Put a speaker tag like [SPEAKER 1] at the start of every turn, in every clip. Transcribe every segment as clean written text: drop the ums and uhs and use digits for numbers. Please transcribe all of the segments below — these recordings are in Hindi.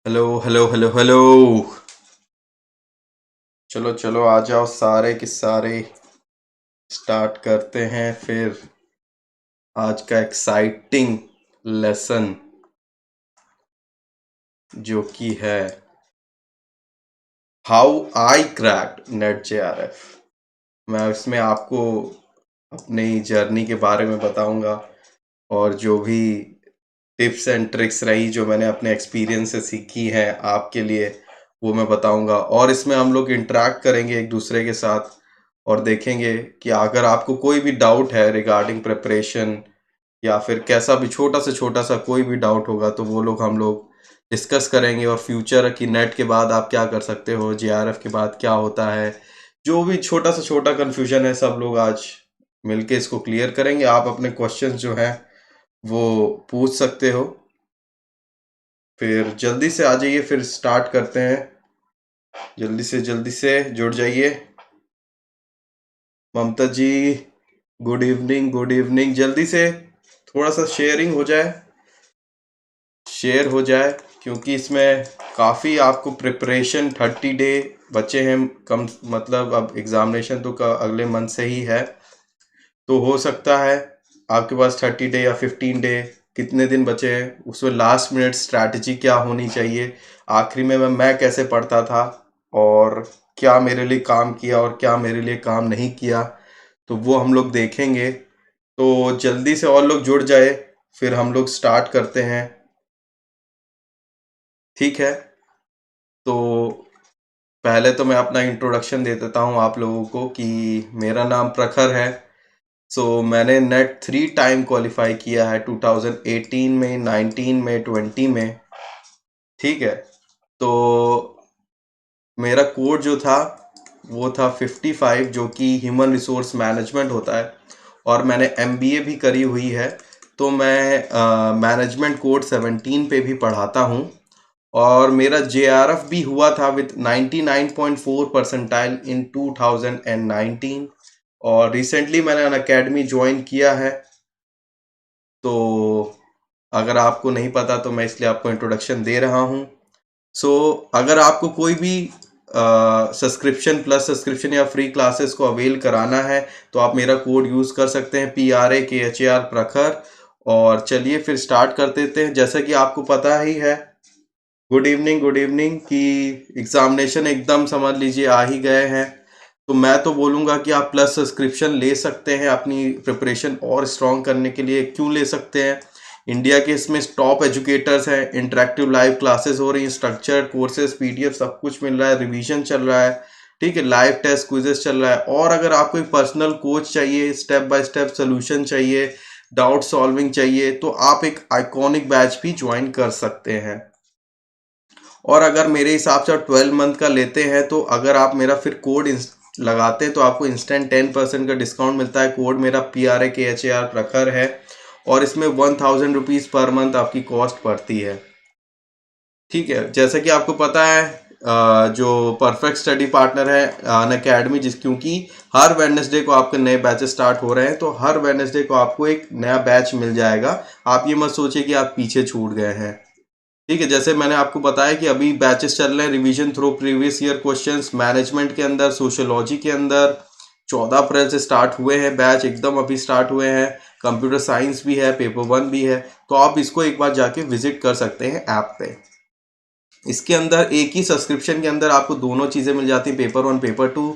[SPEAKER 1] Hello hello hello hello. चलो चलो आ जाओ सारे के सारे। स्टार्ट करते हैं फिर आज का एक्साइटिंग लेसन जो कि है how I cracked net JRF। मैं इसमें आपको अपनी जर्नी के बारे में बताऊंगा और जो भी टिप्स एंड ट्रिक्स रही जो मैंने अपने एक्सपीरियंस से सीखी हैं आपके लिए वो मैं बताऊंगा। और इसमें हम लोग इंटरेक्ट करेंगे एक दूसरे के साथ और देखेंगे कि अगर आपको कोई भी डाउट है रिगार्डिंग प्रिपरेशन या फिर कैसा भी छोटा सा कोई भी डाउट होगा तो वो लोग हम लोग डिस्कस करेंगे। और फ्यूचर की नेट के बाद आप क्या कर सकते हो, JRF के बाद क्या होता है, जो भी छोटा सा छोटा कन्फ्यूजन है सब लोग आज मिलके इसको क्लियर करेंगे। आप अपने क्वेश्चंस जो हैं वो पूछ सकते हो। फिर जल्दी से आ जाइए, फिर स्टार्ट करते हैं। जल्दी से जुड़ जाइए। ममता जी गुड इवनिंग, गुड इवनिंग। जल्दी से थोड़ा सा शेयरिंग हो जाए, शेयर हो जाए, क्योंकि इसमें काफ़ी आपको प्रिपरेशन 30 डे बचे हैं कम, मतलब अब एग्जामिनेशन तो अगले मंथ से ही है। तो हो सकता है आपके पास 30 डे या 15 डे कितने दिन बचे हैं उसमें लास्ट मिनट स्ट्रैटेजी क्या होनी चाहिए, आखिरी में मैं कैसे पढ़ता था और क्या मेरे लिए काम किया और क्या मेरे लिए काम नहीं किया, तो वो हम लोग देखेंगे। तो जल्दी से और लोग जुड़ जाए, फिर हम लोग स्टार्ट करते हैं। ठीक है, तो पहले तो मैं अपना इंट्रोडक्शन दे देता हूँ आप लोगों को कि मेरा नाम प्रखर है। सो मैंने नेट 3 टाइम क्वालिफाई किया है, 2018 में, 19 में, 20 में। ठीक है, तो मेरा कोड जो था वो था 55 जो कि ह्यूमन रिसोर्स मैनेजमेंट होता है, और मैंने MBA भी करी हुई है। तो मैं मैनेजमेंट कोड 17 पे भी पढ़ाता हूँ। और मेरा JRF भी हुआ था विथ 99.4 परसेंटाइल इन 2019। और रिसेंटली मैंने अन अकेडमी ज्वाइन किया है। तो अगर आपको नहीं पता तो मैं इसलिए आपको इंट्रोडक्शन दे रहा हूँ। सो अगर आपको कोई भी सब्सक्रिप्शन, प्लस सब्सक्रिप्शन या फ्री क्लासेस को अवेल कराना है तो आप मेरा कोड यूज़ कर सकते हैं, PRAKHAR प्रखर। और चलिए फिर स्टार्ट कर देते हैं। जैसा कि आपको पता ही है, गुड इवनिंग, गुड इवनिंग, कि एग्जामिनेशन एकदम समझ लीजिए आ ही गए हैं। तो मैं तो बोलूँगा कि आप प्लस सब्सक्रिप्शन ले सकते हैं अपनी प्रिपरेशन और स्ट्रॉन्ग करने के लिए। क्यों ले सकते हैं? इंडिया के इसमें टॉप एजुकेटर्स हैं, इंटरेक्टिव लाइव क्लासेस हो रही हैं, स्ट्रक्चर्ड कोर्सेज, PDF सब कुछ मिल रहा है, रिवीजन चल रहा है, ठीक है, लाइव टेस्ट क्विजेस चल रहा है। और अगर आपको एक पर्सनल कोच चाहिए, स्टेप बाय स्टेप सोल्यूशन चाहिए, डाउट सॉल्विंग चाहिए, तो आप एक आइकॉनिक बैच भी ज्वाइन कर सकते हैं। और अगर मेरे हिसाब से 12 मंथ का लेते हैं तो अगर आप मेरा फिर कोड लगाते हैं तो आपको इंस्टेंट 10% का डिस्काउंट मिलता है। कोड मेरा PRAKHAR प्रखर है और इसमें 1000 रुपीज़ पर मंथ आपकी कॉस्ट पड़ती है। ठीक है, जैसा कि आपको पता है जो परफेक्ट स्टडी पार्टनर है अन अकेडमी, जिस क्योंकि हर वेडनेसडे को आपके नए बैचेस स्टार्ट हो रहे हैं, तो हर वेडनेसडे को आपको एक नया बैच मिल जाएगा। आप ये मत सोचिए कि आप पीछे छूट गए हैं। ठीक है, जैसे मैंने आपको बताया कि अभी बैचेस चल रहे हैं revision through previous year questions, management के अंदर, सोशियोलॉजी के अंदर 14 अप्रैल से स्टार्ट हुए हैं बैच, एकदम अभी स्टार्ट हुए हैं। कंप्यूटर साइंस भी है, पेपर 1 भी है, तो आप इसको एक बार जाके विजिट कर सकते हैं ऐप पे। इसके अंदर एक ही सब्सक्रिप्शन के अंदर आपको दोनों चीज़ें मिल जाती हैं, पेपर 1, पेपर 2,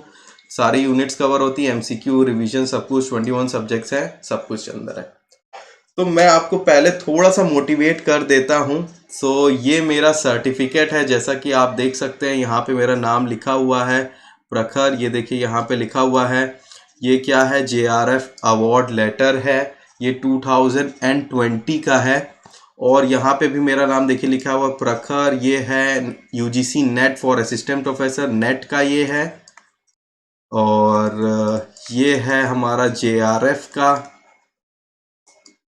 [SPEAKER 1] सारी यूनिट्स कवर होती है, MCQ, रिवीजन, सब कुछ, 21 सब्जेक्ट्स हैं, सब कुछ अंदर है। तो मैं आपको पहले थोड़ा सा मोटिवेट कर देता हूँ। सो ये मेरा सर्टिफिकेट है, जैसा कि आप देख सकते हैं यहाँ पे मेरा नाम लिखा हुआ है प्रखर। ये देखिए यहाँ पे लिखा हुआ है, ये क्या है, JRF अवार्ड लेटर है, ये 2020 का है। और यहाँ पे भी मेरा नाम देखिए लिखा हुआ प्रखर। ये है UGC net for assistant professor, net का ये है। और ये है हमारा JRF का।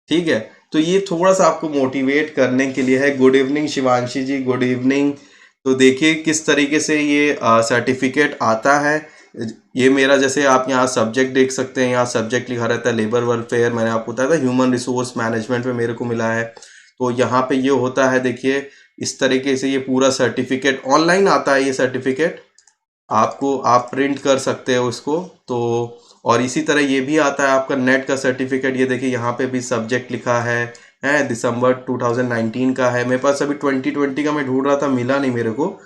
[SPEAKER 1] ठीक है, तो ये थोड़ा सा आपको मोटिवेट करने के लिए है। गुड इवनिंग शिवांशी जी, गुड इवनिंग। तो देखिए किस तरीके से ये सर्टिफिकेट आता है। ये मेरा, जैसे आप यहाँ सब्जेक्ट देख सकते हैं, यहाँ सब्जेक्ट लिखा रहता है लेबर वेलफेयर, मैंने आपको बताया था ह्यूमन रिसोर्स मैनेजमेंट में मेरे को मिला है। तो यहाँ पे ये होता है, देखिए इस तरीके से ये पूरा सर्टिफिकेट ऑनलाइन आता है। ये सर्टिफिकेट आपको आप प्रिंट कर सकते हो उसको। तो और इसी तरह ये भी आता है आपका नेट का सर्टिफिकेट। ये देखिए यहाँ पे भी सब्जेक्ट लिखा है दिसंबर 2019 का है। मेरे पास अभी 2020 का मैं ढूंढ रहा था, मिला नहीं मेरे को,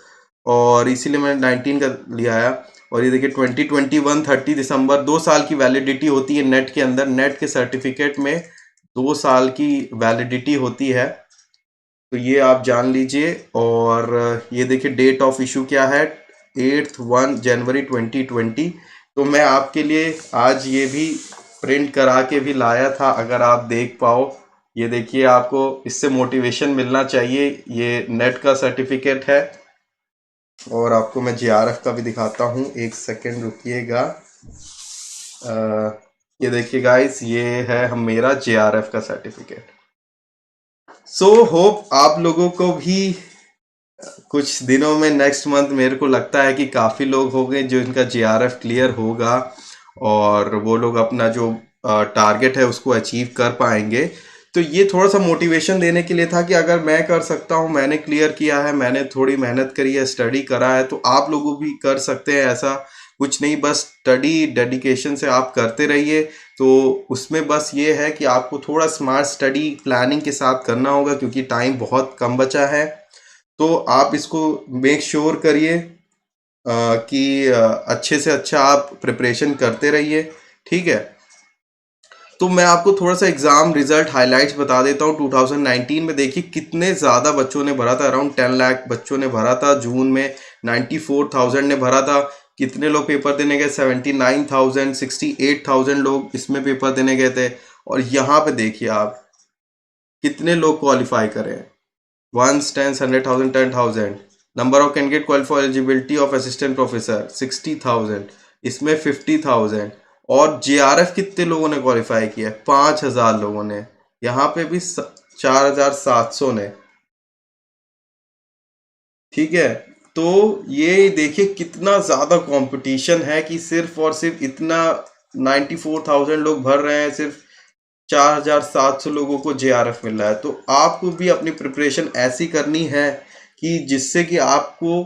[SPEAKER 1] और इसीलिए मैंने 19 का लिया आया। और ये देखिए 2021 30 दिसंबर, 2 साल की वैलिडिटी होती है नेट के अंदर। नेट के सर्टिफिकेट में 2 साल की वैलिडिटी होती है, तो ये आप जान लीजिए। और ये देखिए डेट ऑफ इशू क्या है, 1 जनवरी 2020। तो मैं आपके लिए आज ये भी प्रिंट करा के भी लाया था, अगर आप देख पाओ। ये देखिए, आपको इससे मोटिवेशन मिलना चाहिए। ये नेट का सर्टिफिकेट है। और आपको मैं जेआरएफ का भी दिखाता हूँ, एक सेकेंड रुकिएगा। ये देखिए गाइस, ये है हम मेरा जेआरएफ का सर्टिफिकेट। सो होप आप लोगों को भी कुछ दिनों में, नेक्स्ट मंथ, मेरे को लगता है कि काफ़ी लोग हो गए जो इनका जेआरएफ क्लियर होगा और वो लोग अपना जो टारगेट है उसको अचीव कर पाएंगे। तो ये थोड़ा सा मोटिवेशन देने के लिए था कि अगर मैं कर सकता हूँ, मैंने क्लियर किया है, मैंने थोड़ी मेहनत करी है, स्टडी करा है, तो आप लोग भी कर सकते हैं। ऐसा कुछ नहीं, बस स्टडी डेडिकेशन से आप करते रहिए। तो उसमें बस ये है कि आपको थोड़ा स्मार्ट स्टडी प्लानिंग के साथ करना होगा, क्योंकि टाइम बहुत कम बचा है। तो आप इसको मेक श्योर करिए कि अच्छे से अच्छा आप प्रिपरेशन करते रहिए, ठीक है। तो मैं आपको थोड़ा सा एग्जाम रिजल्ट हाइलाइट्स बता देता हूँ। 2019 में देखिए कितने ज़्यादा बच्चों ने भरा था, अराउंड 10 लाख बच्चों ने भरा था। जून में 94,000 ने भरा था। कितने लोग पेपर देने गए, 79,000, 68,000 लोग इसमें पेपर देने गए थे। और यहाँ पे देखिए आप कितने लोग क्वालिफाई करे, 1, 10, 100,000, 10,000। Number of candidate qualify eligibility of assistant professor 60,000, इसमें 50,000। और जेआरएफ कितने लोगों ने क्वालिफाई किया, 5,000 लोगों ने। यहाँ पे भी 4,700 ने, ठीक है। तो ये देखिए कितना ज्यादा कंपटीशन है कि सिर्फ और सिर्फ इतना 94,000 लोग भर रहे हैं, सिर्फ 4,700 लोगों को जेआरएफ मिल रहा है। तो आपको भी अपनी प्रिपरेशन ऐसी करनी है कि जिससे कि आपको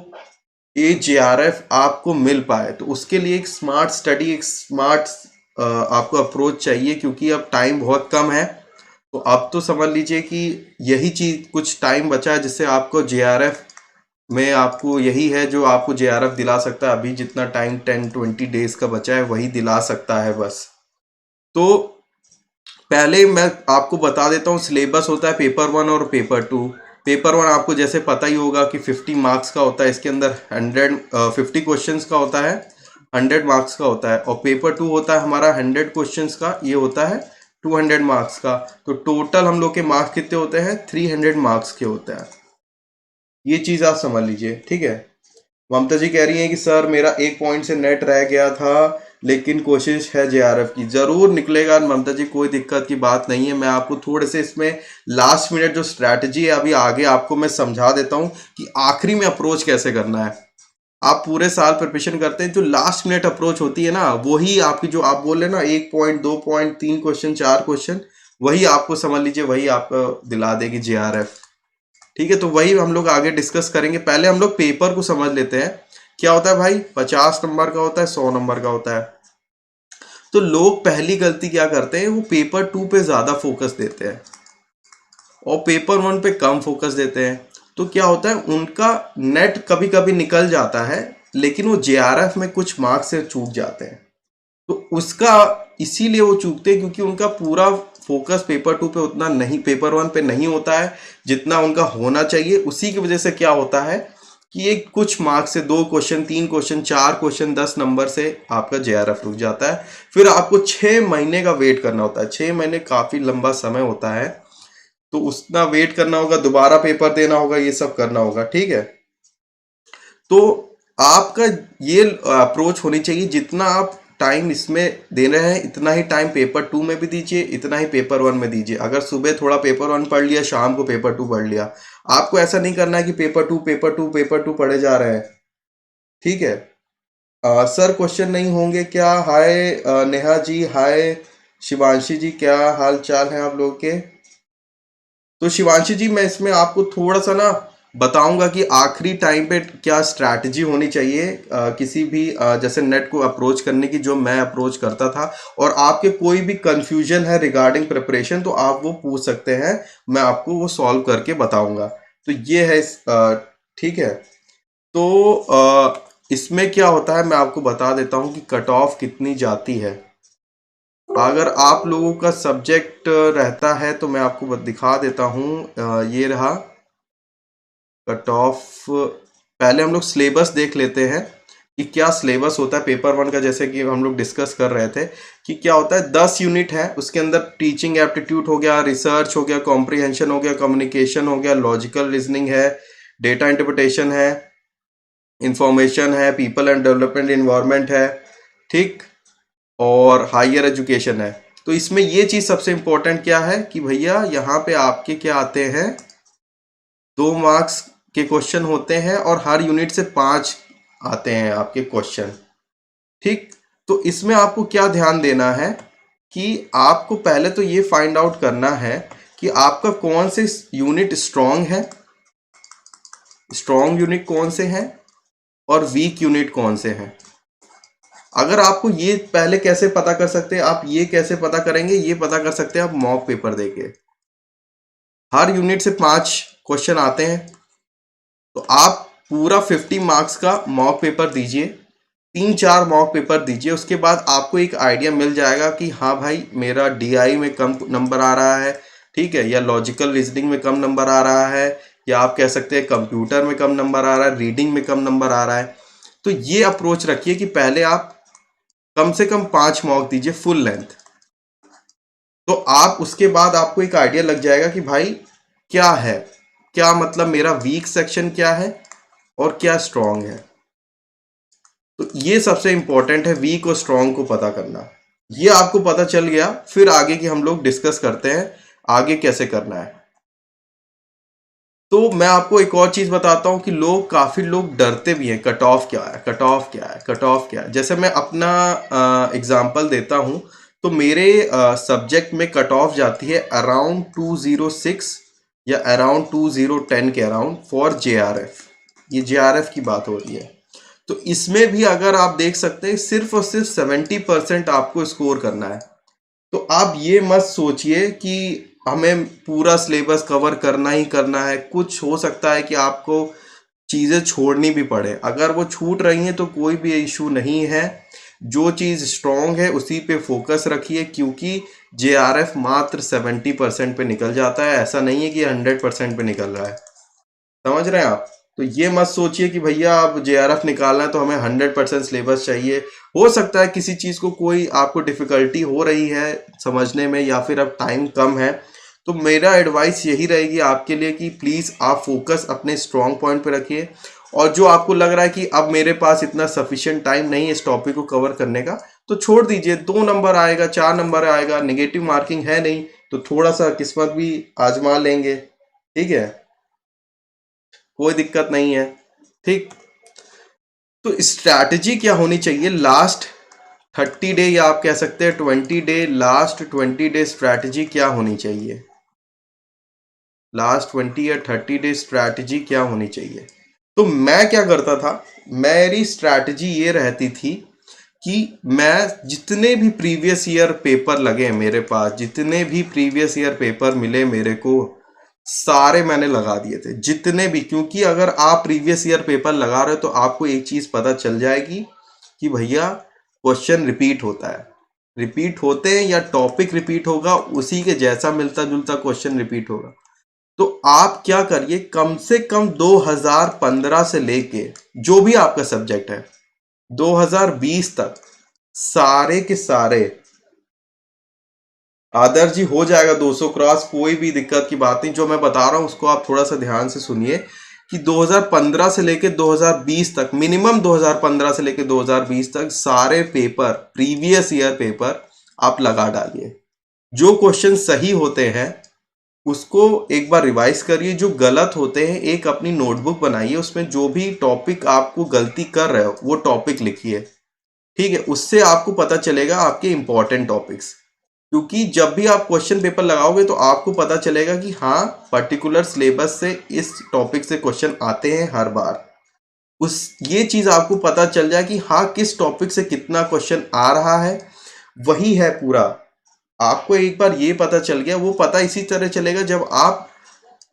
[SPEAKER 1] ये जेआरएफ आपको मिल पाए। तो उसके लिए एक स्मार्ट स्टडी, एक स्मार्ट आपको अप्रोच चाहिए, क्योंकि अब टाइम बहुत कम है। तो अब तो समझ लीजिए कि यही चीज, कुछ टाइम बचा है जिससे आपको जेआरएफ में, आपको यही है जो आपको जेआरएफ दिला सकता है। अभी जितना टाइम 10-20 डेज का बचा है वही दिला सकता है बस। तो पहले मैं आपको बता देता हूँ, सिलेबस होता है पेपर 1 और पेपर 2। पेपर 1 आपको जैसे पता ही होगा कि 50 मार्क्स का होता है। इसके अंदर 50 क्वेश्चंस का होता है, 100 मार्क्स का होता है। और पेपर 2 होता है हमारा 100 क्वेश्चंस का, ये होता है 200 मार्क्स का। तो टोटल हम लोग के मार्क्स कितने होते हैं, 300 मार्क्स के होते हैं। ये चीज़ आप समझ लीजिए, ठीक है। ममता जी कह रही हैं कि सर मेरा 1 पॉइंट से नेट रह गया था, लेकिन कोशिश है जेआरएफ की। जरूर निकलेगा ममता जी, कोई दिक्कत की बात नहीं है। मैं आपको थोड़े से इसमें लास्ट मिनट जो स्ट्रैटेजी है अभी आगे आपको मैं समझा देता हूं कि आखिरी में अप्रोच कैसे करना है। आप पूरे साल प्रिपरेशन करते हैं, जो लास्ट मिनट अप्रोच होती है ना, वही आपकी, जो आप बोल रहे हैं ना 1 पॉइंट, 2 पॉइंट, 3 क्वेश्चन, 4 क्वेश्चन, वही आपको समझ लीजिए वही आपको दिला देगी जेआरएफ, ठीक है। तो वही हम लोग आगे डिस्कस करेंगे। पहले हम लोग पेपर को समझ लेते हैं। क्या होता है भाई, 50 नंबर का होता है, 100 नंबर का होता है। तो लोग पहली गलती क्या करते हैं, वो पेपर 2 पे ज्यादा फोकस देते हैं और पेपर 1 पे कम फोकस देते हैं। तो क्या होता है, उनका नेट कभी कभी निकल जाता है, लेकिन वो जेआरएफ में कुछ मार्क्स से चूक जाते हैं। तो उसका इसीलिए वो चूकते हैं क्योंकि उनका पूरा फोकस पेपर 2 पे उतना नहीं, पेपर 1 पे नहीं होता है जितना उनका होना चाहिए। उसी की वजह से क्या होता है कि एक कुछ मार्क्स से 2 क्वेश्चन, 3 क्वेश्चन, 4 क्वेश्चन, 10 नंबर से आपका जेआरएफ रुक जाता है। फिर आपको 6 महीने का वेट करना होता है। 6 महीने काफी लंबा समय होता है, तो उतना वेट करना होगा, दोबारा पेपर देना होगा, ये सब करना होगा, ठीक है। तो आपका ये अप्रोच होनी चाहिए, जितना आप टाइम इसमें दे रहे हैं इतना ही टाइम पेपर 2 में भी दीजिए, इतना ही पेपर 1 में दीजिए। अगर सुबह थोड़ा पेपर 1 पढ़ लिया, शाम को पेपर 2 पढ़ लिया, आपको ऐसा नहीं करना है कि पेपर 2 पेपर 2 पेपर 2 पढ़े जा रहे हैं, ठीक है। सर क्वेश्चन नहीं होंगे क्या? हाय नेहा जी, हाय शिवांशी जी, क्या हाल चाल है आप लोग के? तो शिवांशी जी, मैं इसमें आपको थोड़ा सा ना बताऊंगा कि आखिरी टाइम पे क्या स्ट्रैटेजी होनी चाहिए किसी भी जैसे नेट को अप्रोच करने की, जो मैं अप्रोच करता था। और आपके कोई भी कंफ्यूजन है रिगार्डिंग प्रिपरेशन तो आप वो पूछ सकते हैं, मैं आपको वो सॉल्व करके बताऊंगा। तो ये है ठीक है। तो इसमें क्या होता है मैं आपको बता देता हूँ कि कट ऑफ कितनी जाती है। अगर आप लोगों का सब्जेक्ट रहता है तो मैं आपको दिखा देता हूँ। ये रहा कट ऑफ। पहले हम लोग सिलेबस देख लेते हैं कि क्या सिलेबस होता है पेपर वन का, जैसे कि हम लोग डिस्कस कर रहे थे कि क्या होता है। 10 यूनिट है, उसके अंदर टीचिंग एप्टीट्यूड हो गया, रिसर्च हो गया, कॉम्प्रिहेंशन हो गया, कम्युनिकेशन हो गया, लॉजिकल रीजनिंग है, डेटा इंटरप्रिटेशन है, इंफॉर्मेशन है, पीपल एंड डेवलपमेंट इन्वायरमेंट है, ठीक, और हायर एजुकेशन है। तो इसमें ये चीज सबसे इंपॉर्टेंट क्या है कि भैया यहाँ पे आपके क्या आते हैं, 2 मार्क्स के क्वेश्चन होते हैं और हर यूनिट से 5 आते हैं आपके क्वेश्चन, ठीक। तो इसमें आपको क्या ध्यान देना है कि आपको पहले तो ये फाइंड आउट करना है कि आपका कौन से यूनिट स्ट्रांग है, स्ट्रांग यूनिट कौन से हैं और वीक यूनिट कौन से हैं। अगर आपको ये पहले कैसे पता कर सकते हैं, आप ये कैसे पता करेंगे, ये पता कर सकते हैं आप मॉक पेपर देके। हर यूनिट से 5 क्वेश्चन आते हैं, तो आप पूरा 50 मार्क्स का मॉक पेपर दीजिए, 3-4 मॉक पेपर दीजिए। उसके बाद आपको एक आइडिया मिल जाएगा कि हाँ भाई मेरा डीआई में कम नंबर आ रहा है, ठीक है, या लॉजिकल रीजनिंग में कम नंबर आ रहा है, या आप कह सकते हैं कंप्यूटर में कम नंबर आ रहा है, रीडिंग में कम नंबर आ रहा है। तो ये अप्रोच रखिए कि पहले आप कम से कम 5 मॉक दीजिए फुल लेंथ। तो आप उसके बाद आपको एक आइडिया लग जाएगा कि भाई क्या है, क्या मतलब मेरा वीक सेक्शन क्या है और क्या स्ट्रांग है। तो ये सबसे इंपॉर्टेंट है, वीक और स्ट्रांग को पता करना। ये आपको पता चल गया, फिर आगे की हम लोग डिस्कस करते हैं आगे कैसे करना है। तो मैं आपको एक और चीज बताता हूं कि काफी लोग डरते भी हैं, कट ऑफ क्या है, कट ऑफ क्या है, कट ऑफ क्या है। जैसे मैं अपना एग्जांपल देता हूं, तो मेरे सब्जेक्ट में कट ऑफ जाती है अराउंड 206 या अराउंड 2010 के अराउंड फॉर जेआरएफ। ये जेआरएफ की बात हो रही है। तो इसमें भी अगर आप देख सकते हैं सिर्फ और सिर्फ 70% आपको स्कोर करना है। तो आप ये मत सोचिए कि हमें पूरा सिलेबस कवर करना ही करना है। कुछ हो सकता है कि आपको चीज़ें छोड़नी भी पड़े, अगर वो छूट रही हैं तो कोई भी इशू नहीं है। जो चीज़ स्ट्रांग है उसी पे फोकस रखिए, क्योंकि जेआरएफ मात्र 70% पे निकल जाता है, ऐसा नहीं है कि 100% पे निकल रहा है। समझ रहे हैं आप। तो ये मत सोचिए कि भैया आप जेआरएफ निकालना है तो हमें 100% सिलेबस चाहिए। हो सकता है किसी चीज को कोई आपको डिफिकल्टी हो रही है समझने में, या फिर अब टाइम कम है। तो मेरा एडवाइस यही रहेगी आपके लिए कि प्लीज आप फोकस अपने स्ट्रॉन्ग पॉइंट पे रखिए। और जो आपको लग रहा है कि अब मेरे पास इतना सफिशिएंट टाइम नहीं है इस टॉपिक को कवर करने का, तो छोड़ दीजिए। 2 नंबर आएगा, 4 नंबर आएगा, नेगेटिव मार्किंग है नहीं, तो थोड़ा सा किस्मत भी आजमा लेंगे, ठीक है, कोई दिक्कत नहीं है, ठीक। तो स्ट्रैटेजी क्या होनी चाहिए लास्ट 30 डे, या आप कह सकते हैं 20 डे, लास्ट 20 डे स्ट्रैटेजी क्या होनी चाहिए, लास्ट 20 या 30 डे स्ट्रैटेजी क्या होनी चाहिए। तो मैं क्या करता था, मेरी स्ट्रैटेजी ये रहती थी कि मैं जितने भी प्रीवियस ईयर पेपर लगे मेरे पास, जितने भी प्रीवियस ईयर पेपर मिले मेरे को, सारे मैंने लगा दिए थे जितने भी। क्योंकि अगर आप प्रीवियस ईयर पेपर लगा रहे हो तो आपको एक चीज पता चल जाएगी कि भैया क्वेश्चन रिपीट होता है, रिपीट होते हैं या टॉपिक रिपीट होगा, उसी के जैसा मिलता जुलता क्वेश्चन रिपीट होगा। तो आप क्या करिए, कम से कम 2015 से लेके जो भी आपका सब्जेक्ट है 2020 तक सारे के सारे, आदर्श जी हो जाएगा 200 क्रॉस, कोई भी दिक्कत की बात नहीं। जो मैं बता रहा हूं उसको आप थोड़ा सा ध्यान से सुनिए कि 2015 से लेके 2020 तक, मिनिमम 2015 से लेके 2020 तक सारे पेपर, प्रीवियस ईयर पेपर आप लगा डालिए। जो क्वेश्चन सही होते हैं उसको एक बार रिवाइज करिए, जो गलत होते हैं एक अपनी नोटबुक बनाइए, उसमें जो भी टॉपिक आपको गलती कर रहे हो वो टॉपिक लिखिए, ठीक है। उससे आपको पता चलेगा आपके इंपॉर्टेंट टॉपिक्स। क्योंकि जब भी आप क्वेश्चन पेपर लगाओगे तो आपको पता चलेगा कि हाँ पर्टिकुलर सिलेबस से इस टॉपिक से क्वेश्चन आते हैं हर बार। उस ये चीज आपको पता चल जाए कि हाँ किस टॉपिक से कितना क्वेश्चन आ रहा है, वही है पूरा। आपको एक बार ये पता चल गया, वो पता इसी तरह चलेगा जब आप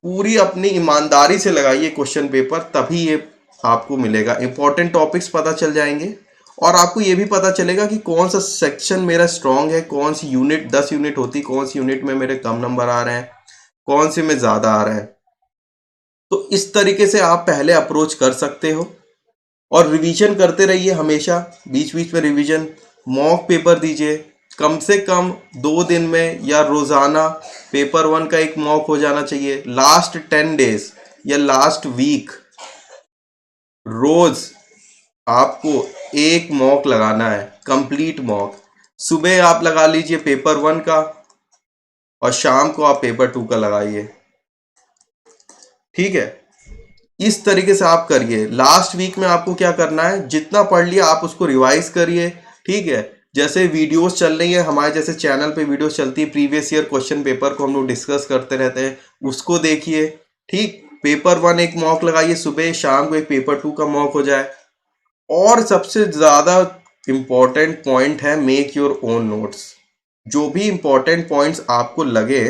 [SPEAKER 1] पूरी अपनी ईमानदारी से लगाइए क्वेश्चन पेपर, तभी ये आपको मिलेगा। इंपॉर्टेंट टॉपिक्स पता चल जाएंगे और आपको ये भी पता चलेगा कि कौन सा सेक्शन मेरा स्ट्रांग है, कौन सी यूनिट, 10 यूनिट होती, कौन सी यूनिट में मेरे कम नंबर आ रहे हैं, कौन से में ज़्यादा आ रहे हैं। तो इस तरीके से आप पहले अप्रोच कर सकते हो और रिवीजन करते रहिए हमेशा, बीच बीच में रिवीजन। मॉक पेपर दीजिए कम से कम 2 दिन में, या रोज़ाना पेपर 1 का एक मॉक हो जाना चाहिए। लास्ट 10 डेज या लास्ट वीक रोज आपको एक मॉक लगाना है, कंप्लीट मॉक। सुबह आप लगा लीजिए पेपर 1 का और शाम को आप पेपर 2 का लगाइए, ठीक है। इस तरीके से आप करिए। लास्ट वीक में आपको क्या करना है, जितना पढ़ लिया आप उसको रिवाइज करिए, ठीक है। जैसे वीडियोस चल रही है हमारे जैसे चैनल पे वीडियोस चलती है, प्रीवियस ईयर क्वेश्चन पेपर को हम लोग डिस्कस करते रहते हैं, उसको देखिए, ठीक। पेपर 1 एक मॉक लगाइए सुबह, शाम को एक पेपर 2 का मॉक हो जाए। और सबसे ज़्यादा इम्पॉर्टेंट पॉइंट है, मेक योर ओन नोट्स। जो भी इम्पोर्टेंट पॉइंट्स आपको लगे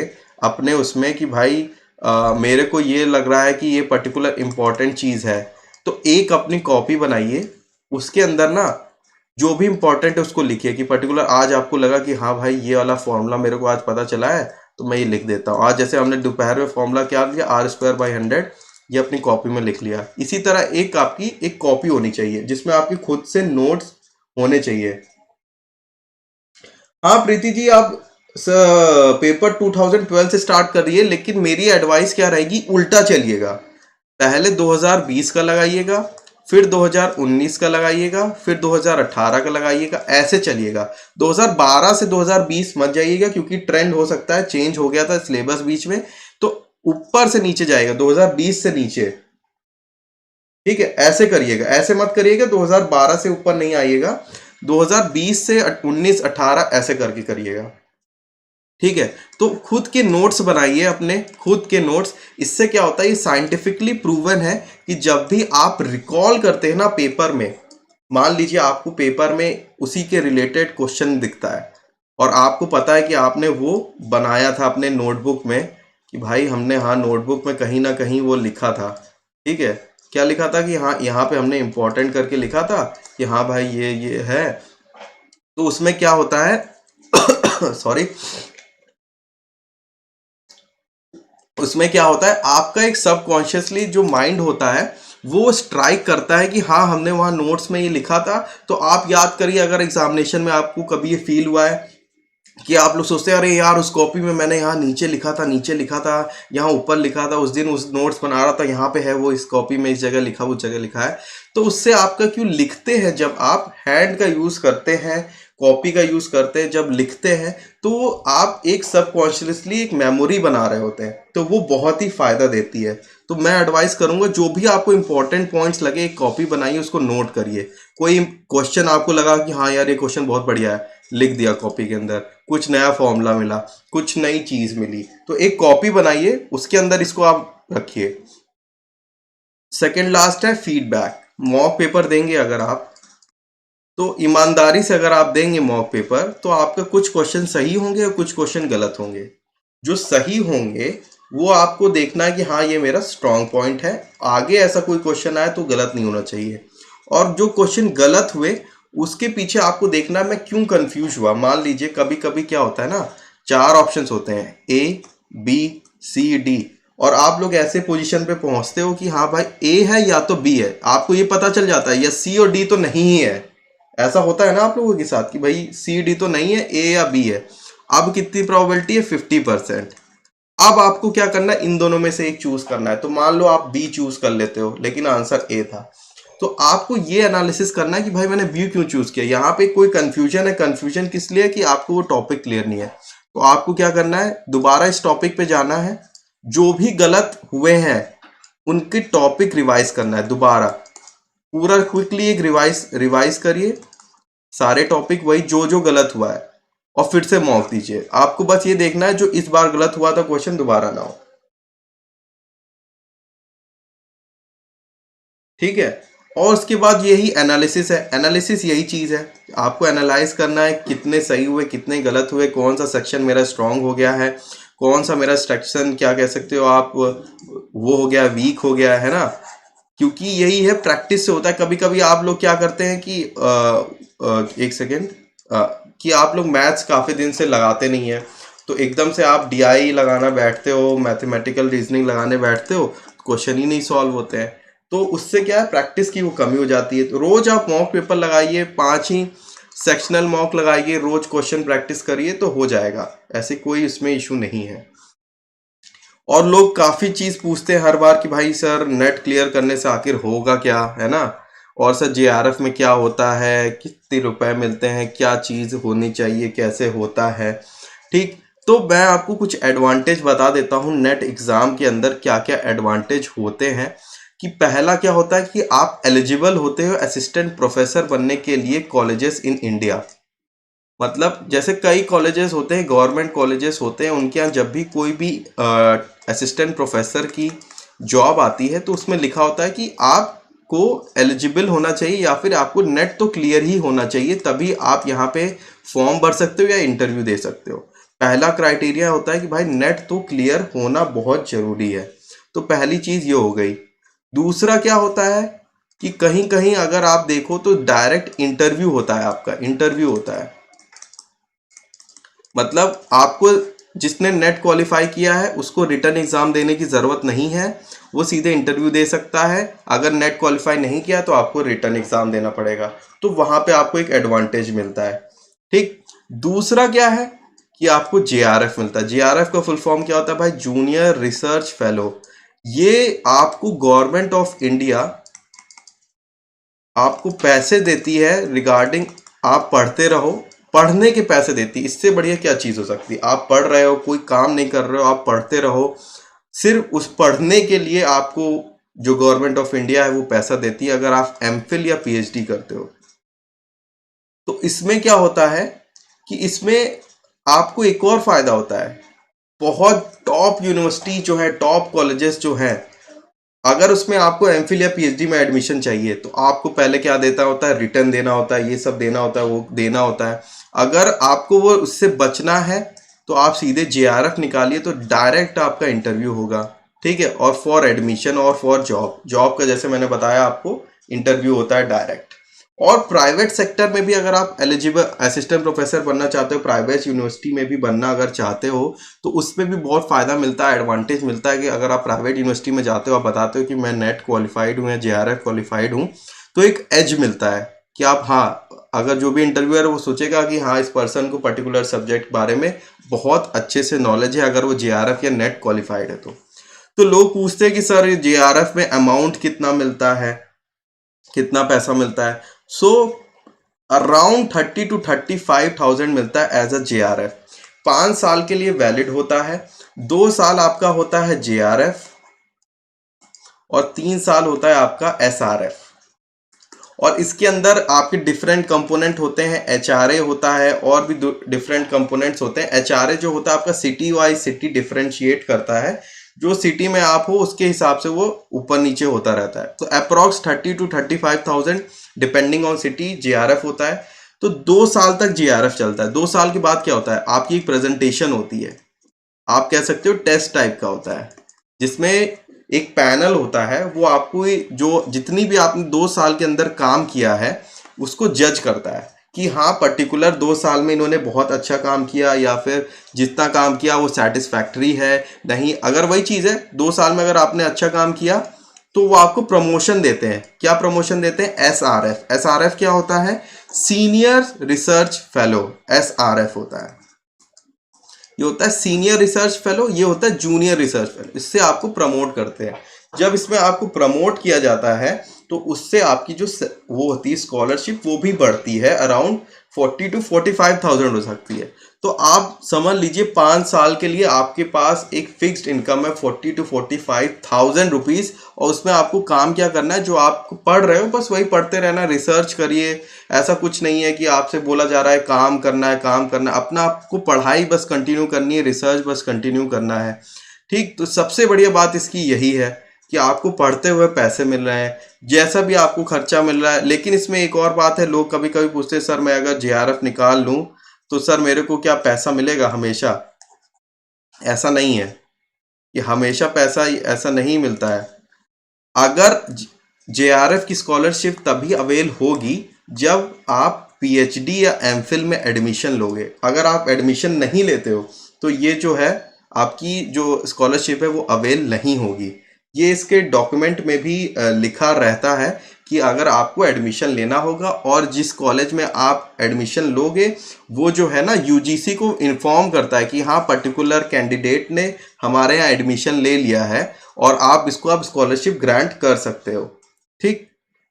[SPEAKER 1] अपने उसमें कि भाई मेरे को ये लग रहा है कि ये पर्टिकुलर इम्पोर्टेंट चीज़ है, तो एक अपनी कॉपी बनाइए। उसके अंदर ना जो भी इम्पोर्टेंट है उसको लिखिए कि पर्टिकुलर आज आपको लगा कि हाँ भाई ये वाला फॉर्मूला मेरे को आज पता चला है, तो मैं ये लिख देता हूँ। आज जैसे हमने दोपहर में फॉर्मूला क्या लिया, R²/100, ये अपनी कॉपी में लिख लिया। इसी तरह एक आपकी एक कॉपी होनी चाहिए जिसमें आपकी खुद से नोट्स होने चाहिए। हाँ प्रीति जी, आप पेपर 2012 से स्टार्ट कर रही है, लेकिन मेरी एडवाइस क्या रहेगी, उल्टा चलिएगा। पहले 2020 का लगाइएगा, फिर 2019 का लगाइएगा, फिर 2018 का लगाइएगा, ऐसे चलिएगा। 2012 से 2020 मत जाइएगा क्योंकि ट्रेंड हो सकता है चेंज हो गया था सिलेबस बीच में, तो ऊपर से नीचे जाएगा, 2020 से नीचे, ठीक है। ऐसे करिएगा, ऐसे मत करिएगा 2012 से ऊपर नहीं आइएगा, 2020 से 19 18 ऐसे करके करिएगा, ठीक है। तो खुद के नोट्स बनाइए, अपने खुद के नोट्स। इससे क्या होता है, ये साइंटिफिकली प्रूवन है कि जब भी आप रिकॉल करते हैं ना पेपर में, मान लीजिए आपको पेपर में उसी के रिलेटेड क्वेश्चन दिखता है और आपको पता है कि आपने वो बनाया था अपने नोटबुक में, कि भाई हमने हाँ नोटबुक में कहीं ना कहीं वो लिखा था, ठीक है। क्या लिखा था कि हाँ यहाँ पे हमने इंपॉर्टेंट करके लिखा था कि हाँ भाई ये है। तो उसमें क्या होता है सॉरी, उसमें क्या होता है, आपका एक सबकॉन्शियसली जो माइंड होता है वो स्ट्राइक करता है कि हाँ हमने वहाँ नोट्स में ये लिखा था। तो आप याद करिए, अगर एग्जामिनेशन में आपको कभी ये फील हुआ है कि आप लोग सोचते हैं अरे यार उस कॉपी में मैंने यहाँ नीचे लिखा था, नीचे लिखा था, यहाँ ऊपर लिखा था, उस दिन उस नोट्स बना रहा था यहाँ पे है वो, इस कॉपी में इस जगह लिखा, उस जगह लिखा है। तो उससे आपका क्यों लिखते हैं, जब आप हैंड का यूज करते हैं, कॉपी का यूज करते हैं, जब लिखते हैं, तो आप एक सबकॉन्शियसली एक मेमोरी बना रहे होते हैं, तो वो बहुत ही फायदा देती है। तो मैं एडवाइस करूंगा जो भी आपको इंपॉर्टेंट पॉइंट्स लगे एक कॉपी बनाइए, उसको नोट करिए। कोई क्वेश्चन आपको लगा कि हाँ यार ये क्वेश्चन बहुत बढ़िया है, लिख दिया कॉपी के अंदर। कुछ नया फॉर्मूला मिला, कुछ नई चीज मिली, तो एक कॉपी बनाइए, उसके अंदर इसको आप रखिए। सेकंड लास्ट है फीडबैक। मॉक पेपर देंगे अगर आप, तो ईमानदारी से अगर आप देंगे मॉक पेपर, तो आपका कुछ क्वेश्चन सही होंगे और कुछ क्वेश्चन गलत होंगे। जो सही होंगे वो आपको देखना है कि हाँ ये मेरा स्ट्रांग पॉइंट है, आगे ऐसा कोई क्वेश्चन आए तो गलत नहीं होना चाहिए। और जो क्वेश्चन गलत हुए उसके पीछे आपको देखना है मैं क्यों कंफ्यूज हुआ। मान लीजिए कभी कभी क्या होता है ना, 4 ऑप्शंस होते हैं, A B C D, और आप लोग ऐसे पोजीशन पे पहुंचते हो कि हाँ भाई ए है या तो बी है, आपको ये पता चल जाता है, या सी और डी तो नहीं ही है। ऐसा होता है ना आप लोगों के साथ कि भाई सी डी तो नहीं है, ए या बी है। अब कितनी प्रोबेबिलिटी है, 50%। अब आपको क्या करना है, इन दोनों में से एक चूज करना है। तो मान लो आप बी चूज कर लेते हो लेकिन आंसर ए था, तो आपको ये एनालिसिस करना है कि भाई मैंने बी क्यों चूज किया। यहाँ पे कोई कंफ्यूजन है, कंफ्यूजन किस लिए, कि आपको वो टॉपिक क्लियर नहीं है। तो आपको क्या करना है, दोबारा इस टॉपिक पे जाना है, जो भी गलत हुए हैं उनके टॉपिक रिवाइज करना है दोबारा, पूरा क्विकली एक रिवाइज रिवाइज करिए सारे टॉपिक, वही जो जो गलत हुआ है, और फिर से मॉक दीजिए। आपको बस ये देखना है जो इस बार गलत हुआ था क्वेश्चन दोबारा ना हो, ठीक है। और उसके बाद यही एनालिसिस है, एनालिसिस यही चीज है, आपको एनालाइज करना है कितने सही हुए कितने गलत हुए, कौन सा सेक्शन मेरा स्ट्रांग हो गया है, कौन सा मेरा सेक्शन क्या कह सकते हो आप वो हो गया वीक हो गया है ना। क्योंकि यही है, प्रैक्टिस से होता है। कभी कभी आप लोग क्या करते हैं कि एक सेकेंड, कि आप लोग मैथ्स काफी दिन से लगाते नहीं है, तो एकदम से आप डीआई लगाना बैठते हो, मैथमेटिकल रीजनिंग लगाने बैठते हो, क्वेश्चन ही नहीं सॉल्व होते हैं। तो उससे क्या है, प्रैक्टिस की वो कमी हो जाती है। तो रोज आप मॉक पेपर लगाइए, 5 ही सेक्शनल मॉक लगाइए, रोज क्वेश्चन प्रैक्टिस करिए तो हो जाएगा, ऐसे कोई इसमें इशू नहीं है। और लोग काफी चीज पूछते हैं हर बार कि भाई सर नेट क्लियर करने से आखिर होगा क्या, है ना। और सर जेआरएफ में क्या होता है, कितने रुपए मिलते हैं, क्या चीज होनी चाहिए, कैसे होता है, ठीक। तो मैं आपको कुछ एडवांटेज बता देता हूँ नेट एग्जाम के अंदर क्या क्या एडवांटेज होते हैं। कि पहला क्या होता है कि आप एलिजिबल होते हो असिस्टेंट प्रोफेसर बनने के लिए कॉलेजेस इन इंडिया। मतलब जैसे कई कॉलेजेस होते हैं, गवर्नमेंट कॉलेजेस होते हैं, उनके यहाँ जब भी कोई भी असिस्टेंट प्रोफेसर की जॉब आती है तो उसमें लिखा होता है कि आपको एलिजिबल होना चाहिए या फिर आपको नेट तो क्लियर ही होना चाहिए, तभी आप यहाँ पे फॉर्म भर सकते हो या इंटरव्यू दे सकते हो। पहला क्राइटेरिया होता है कि भाई नेट तो क्लियर होना बहुत जरूरी है। तो पहली चीज ये हो गई। दूसरा क्या होता है कि कहीं कहीं अगर आप देखो तो डायरेक्ट इंटरव्यू होता है, आपका इंटरव्यू होता है। मतलब आपको जिसने नेट क्वालिफाई किया है उसको रिटर्न एग्जाम देने की ज़रूरत नहीं है, वो सीधे इंटरव्यू दे सकता है। अगर नेट क्वालिफाई नहीं किया तो आपको रिटर्न एग्जाम देना पड़ेगा, तो वहां पे आपको एक एडवांटेज मिलता है, ठीक। दूसरा क्या है कि आपको जेआरएफ मिलता है। जेआरएफ का फुल फॉर्म क्या होता है भाई, जूनियर रिसर्च फेलो। ये आपको गवर्नमेंट ऑफ इंडिया आपको पैसे देती है रिगार्डिंग, आप पढ़ते रहो, पढ़ने के पैसे देती है। इससे बढ़िया क्या चीज़ हो सकती है, आप पढ़ रहे हो, कोई काम नहीं कर रहे हो, आप पढ़ते रहो, सिर्फ उस पढ़ने के लिए आपको जो गवर्नमेंट ऑफ इंडिया है वो पैसा देती है, अगर आप एमफिल या पीएचडी करते हो। तो इसमें क्या होता है कि इसमें आपको एक और फायदा होता है, बहुत टॉप यूनिवर्सिटी जो है, टॉप कॉलेजेस जो हैं, अगर उसमें आपको एमफिल या पीएचडी में एडमिशन चाहिए तो आपको पहले क्या देता होता है, रिटर्न देना होता है, ये सब देना होता है, वो देना होता है। अगर आपको वो उससे बचना है तो आप सीधे जेआरएफ निकालिए, तो डायरेक्ट आपका इंटरव्यू होगा, ठीक है। और फॉर एडमिशन और फॉर जॉब, जॉब का जैसे मैंने बताया आपको इंटरव्यू होता है डायरेक्ट। और प्राइवेट सेक्टर में भी अगर आप एलिजिबल असिस्टेंट प्रोफेसर बनना चाहते हो, प्राइवेट यूनिवर्सिटी में भी बनना अगर चाहते हो, तो उसमें भी बहुत फ़ायदा मिलता है, एडवांटेज मिलता है कि अगर आप प्राइवेट यूनिवर्सिटी में जाते हो, आप बताते हो कि मैं नेट क्वालिफाइड हूँ या जेआरएफ क्वालिफाइड हूँ, तो एक एज मिलता है कि आप, हाँ, अगर जो भी इंटरव्यूअर है वो सोचेगा कि हाँ इस पर्सन को पर्टिकुलर सब्जेक्ट बारे में बहुत अच्छे से नॉलेज है, अगर वो जेआरएफ या नेट क्वालिफाइड है तो लोग पूछते हैं कि सर जेआरएफ में अमाउंट कितना मिलता है, कितना पैसा मिलता है। सो अराउंड 30 to 35,000 मिलता है एज अ जेआरएफ। 5 साल के लिए वैलिड होता है, 2 साल आपका होता है जेआरएफ और 3 साल होता है आपका एसआरएफ। और इसके अंदर आपके डिफरेंट कंपोनेंट होते हैं, एचआरए होता है और भी डिफरेंट कंपोनेंट्स होते हैं। एचआरए जो होता है आपका सिटी वाइज सिटी डिफरेंशिएट करता है, जो सिटी में आप हो उसके हिसाब से वो ऊपर नीचे होता रहता है। तो approx 30 to 35,000 depending on city JRF होता है। तो 2 साल तक जेआरएफ चलता है। 2 साल के बाद क्या होता है, आपकी एक प्रेजेंटेशन होती है, आप कह सकते हो टेस्ट टाइप का होता है, जिसमें एक पैनल होता है, वो आपको जो जितनी भी आपने 2 साल के अंदर काम किया है उसको जज करता है कि हाँ पर्टिकुलर 2 साल में इन्होंने बहुत अच्छा काम किया या फिर जितना काम किया वो सेटिस्फैक्ट्री है नहीं। अगर वही चीज़ है 2 साल में अगर आपने अच्छा काम किया तो वो आपको प्रमोशन देते हैं। क्या प्रमोशन देते हैं, एसआरएफ। एसआरएफ क्या होता है, सीनियर रिसर्च फेलो, एसआरएफ होता है। ये होता है सीनियर रिसर्च फेलो, ये होता है जूनियर रिसर्च फेलो। इससे आपको प्रमोट करते हैं जब इसमें आपको प्रमोट किया जाता है तो उससे आपकी जो वो होती है स्कॉलरशिप, वो भी बढ़ती है, अराउंड 40 to 45,000 हो सकती है। तो आप समझ लीजिए 5 साल के लिए आपके पास एक फिक्स्ड इनकम है 40 to 45,000 रुपीज, और उसमें आपको काम क्या करना है, जो आप पढ़ रहे हो बस वही पढ़ते रहना, रिसर्च करिए। ऐसा कुछ नहीं है कि आपसे बोला जा रहा है काम करना है, काम करना है, अपना आपको पढ़ाई बस कंटिन्यू करनी है, रिसर्च बस कंटिन्यू करना है। ठीक, तो सबसे बढ़िया बात इसकी यही है कि आपको पढ़ते हुए पैसे मिल रहे हैं, जैसा भी आपको खर्चा मिल रहा है। लेकिन इसमें एक और बात है, लोग कभी कभी पूछते हैं सर मैं अगर जेआरएफ निकाल लूं तो सर मेरे को क्या पैसा मिलेगा हमेशा? ऐसा नहीं है कि हमेशा पैसा ऐसा नहीं मिलता है। अगर जेआरएफ की स्कॉलरशिप तभी अवेल होगी जब आप पीएचडी या एमफिल में एडमिशन लोगे। अगर आप एडमिशन नहीं लेते हो तो ये जो है आपकी जो स्कॉलरशिप है वो अवेल नहीं होगी। ये इसके डॉक्यूमेंट में भी लिखा रहता है कि अगर आपको एडमिशन लेना होगा और जिस कॉलेज में आप एडमिशन लोगे वो जो है ना यूजीसी को इन्फॉर्म करता है कि हाँ पर्टिकुलर कैंडिडेट ने हमारे यहाँ एडमिशन ले लिया है और आप इसको आप स्कॉलरशिप ग्रांट कर सकते हो। ठीक,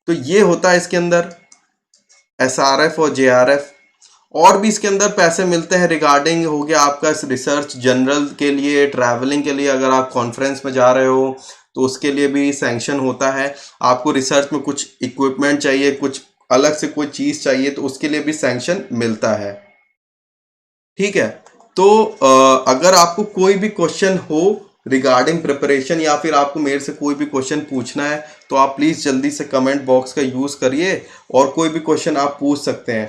[SPEAKER 1] तो ये होता है इसके अंदर एसआरएफ और जेआरएफ। और भी इसके अंदर पैसे मिलते हैं रिगार्डिंग हो गया आपका रिसर्च जनरल के लिए, ट्रैवलिंग के लिए, अगर आप कॉन्फ्रेंस में जा रहे हो तो उसके लिए भी सैंक्शन होता है। आपको रिसर्च में कुछ इक्विपमेंट चाहिए, कुछ अलग से कोई चीज़ चाहिए तो उसके लिए भी सैंक्शन मिलता है। ठीक है, तो अगर आपको कोई भी क्वेश्चन हो रिगार्डिंग प्रिपरेशन या फिर आपको मेरे से कोई भी क्वेश्चन पूछना है तो आप प्लीज़ जल्दी से कमेंट बॉक्स का यूज़ करिए और कोई भी क्वेश्चन आप पूछ सकते हैं।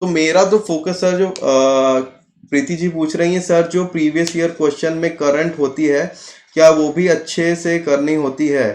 [SPEAKER 1] तो मेरा तो फोकस है जो प्रीति जी पूछ रही हैं सर जो प्रीवियस ईयर क्वेश्चन में करंट होती है क्या वो भी अच्छे से करनी होती है?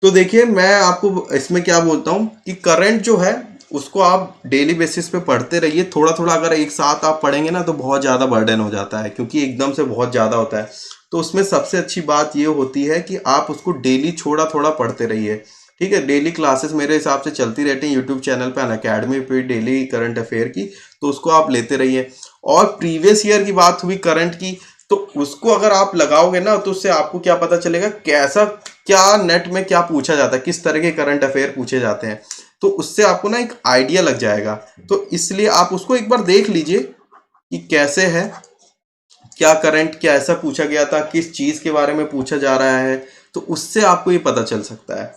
[SPEAKER 1] तो देखिए मैं आपको इसमें क्या बोलता हूँ कि करंट जो है उसको आप डेली बेसिस पे पढ़ते रहिए। थोड़ा थोड़ा अगर एक साथ आप पढ़ेंगे ना तो बहुत ज़्यादा बर्डन हो जाता है, क्योंकि एकदम से बहुत ज़्यादा होता है। तो उसमें सबसे अच्छी बात ये होती है कि आप उसको डेली थोड़ा थोड़ा पढ़ते रहिए। ठीक है, डेली क्लासेस मेरे हिसाब से चलती रहती हैं यूट्यूब चैनल पे, अनअकैडमी पे, डेली करंट अफेयर की, तो उसको आप लेते रहिए। और प्रीवियस ईयर की बात हुई करंट की, तो उसको अगर आप लगाओगे ना तो उससे आपको क्या पता चलेगा कैसा क्या नेट में क्या पूछा जाता है, किस तरह के करंट अफेयर पूछे जाते हैं, तो उससे आपको ना एक आइडिया लग जाएगा। तो इसलिए आप उसको एक बार देख लीजिए कि कैसे है, क्या करंट क्या ऐसा पूछा गया था, किस चीज के बारे में पूछा जा रहा है, तो उससे आपको ये पता चल सकता है।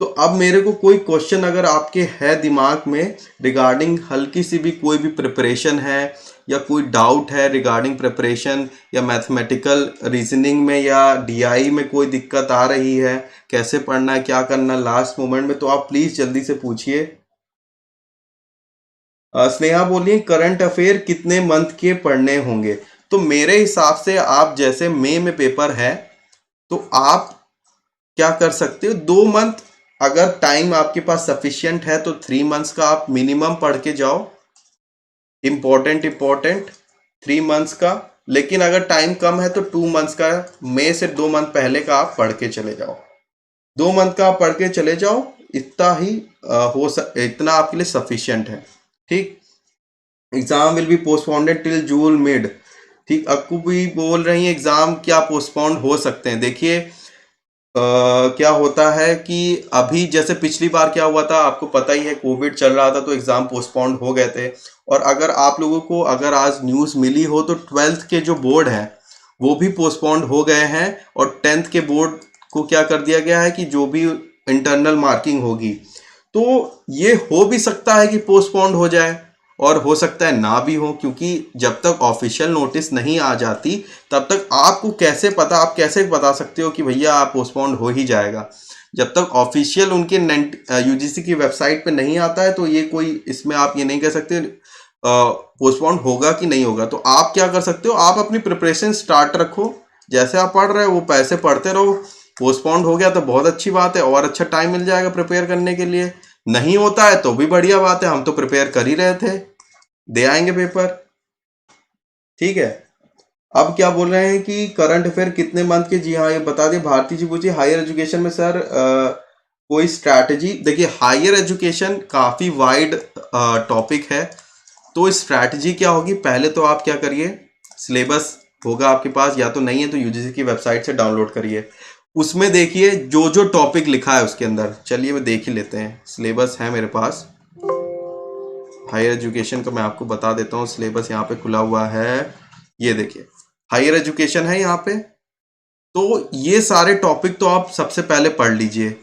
[SPEAKER 1] तो अब मेरे को कोई क्वेश्चन अगर आपके है दिमाग में रिगार्डिंग हल्की सी भी कोई भी प्रिपरेशन है या कोई डाउट है रिगार्डिंग प्रिपरेशन या मैथमेटिकल रीजनिंग में या डीआई में कोई दिक्कत आ रही है, कैसे पढ़ना है, क्या करना है लास्ट मोमेंट में, तो आप प्लीज जल्दी से पूछिए। स्नेहा बोलिए करंट अफेयर कितने मंथ के पढ़ने होंगे? तो मेरे हिसाब से आप जैसे मई में पेपर है तो आप क्या कर सकते हो, 2 मंथ, अगर टाइम आपके पास सफिशियंट है तो 3 मंथ्स का आप मिनिमम पढ़ के जाओ, इम्पोर्टेंट 3 मंथ्स का। लेकिन अगर टाइम कम है तो 2 मंथ्स का, मई से 2 मंथ पहले का आप पढ़ के चले जाओ, 2 मंथ का आप पढ़ के चले जाओ, इतना ही इतना आपके लिए सफिशियंट है। ठीक, exam will be postponed till June mid. ठीक, अक्कू भी बोल रही है एग्जाम क्या पोस्टपोन्ड हो सकते हैं? देखिए क्या होता है कि अभी जैसे पिछली बार क्या हुआ था आपको पता ही है, कोविड चल रहा था तो एग्जाम पोस्टपोन्ड हो गए थे। और अगर आप लोगों को अगर आज न्यूज़ मिली हो तो 12th के जो बोर्ड हैं वो भी पोस्टपोन्ड हो गए हैं, और 10th के बोर्ड को क्या कर दिया गया है कि जो भी इंटरनल मार्किंग होगी तो ये हो भी सकता है कि पोस्टपोन्ड हो जाए और हो सकता है ना भी हो, क्योंकि जब तक ऑफिशियल नोटिस नहीं आ जाती तब तक आपको कैसे पता, आप कैसे बता सकते हो कि भैया आप पोस्टपोन्ड हो ही जाएगा? जब तक ऑफिशियल उनके यूजीसी की वेबसाइट पे नहीं आता है तो ये कोई इसमें आप ये नहीं कह सकते पोस्टपोन्ड होगा कि नहीं होगा। तो आप क्या कर सकते हो, आप अपनी प्रिपरेशन स्टार्ट रखो, जैसे आप पढ़ रहे हो वो पैसे पढ़ते रहो। पोस्टपोन्ड हो गया तो बहुत अच्छी बात है और अच्छा टाइम मिल जाएगा प्रिपेयर करने के लिए, नहीं होता है तो भी बढ़िया बात है, हम तो प्रिपेयर कर ही रहे थे, दे आएंगे पेपर। ठीक है, अब क्या बोल रहे हैं कि करंट अफेयर कितने मंथ के? जी हाँ ये बता दिए। भारती जी पूछिए हायर एजुकेशन में सर कोई स्ट्रैटेजी? देखिए हायर एजुकेशन काफ़ी वाइड टॉपिक है, तो स्ट्रैटेजी क्या होगी, पहले तो आप क्या करिए, सिलेबस होगा आपके पास, या तो नहीं है तो यूजीसी की वेबसाइट से डाउनलोड करिए। उसमें देखिए जो जो टॉपिक लिखा है उसके अंदर, चलिए मैं देख ही लेते हैं। सिलेबस है मेरे पास हायर एजुकेशन का, मैं आपको बता देता हूँ। सिलेबस यहाँ पे खुला हुआ है, ये देखिए हायर एजुकेशन है यहाँ पे। तो ये सारे टॉपिक तो आप सबसे पहले पढ़ लीजिए।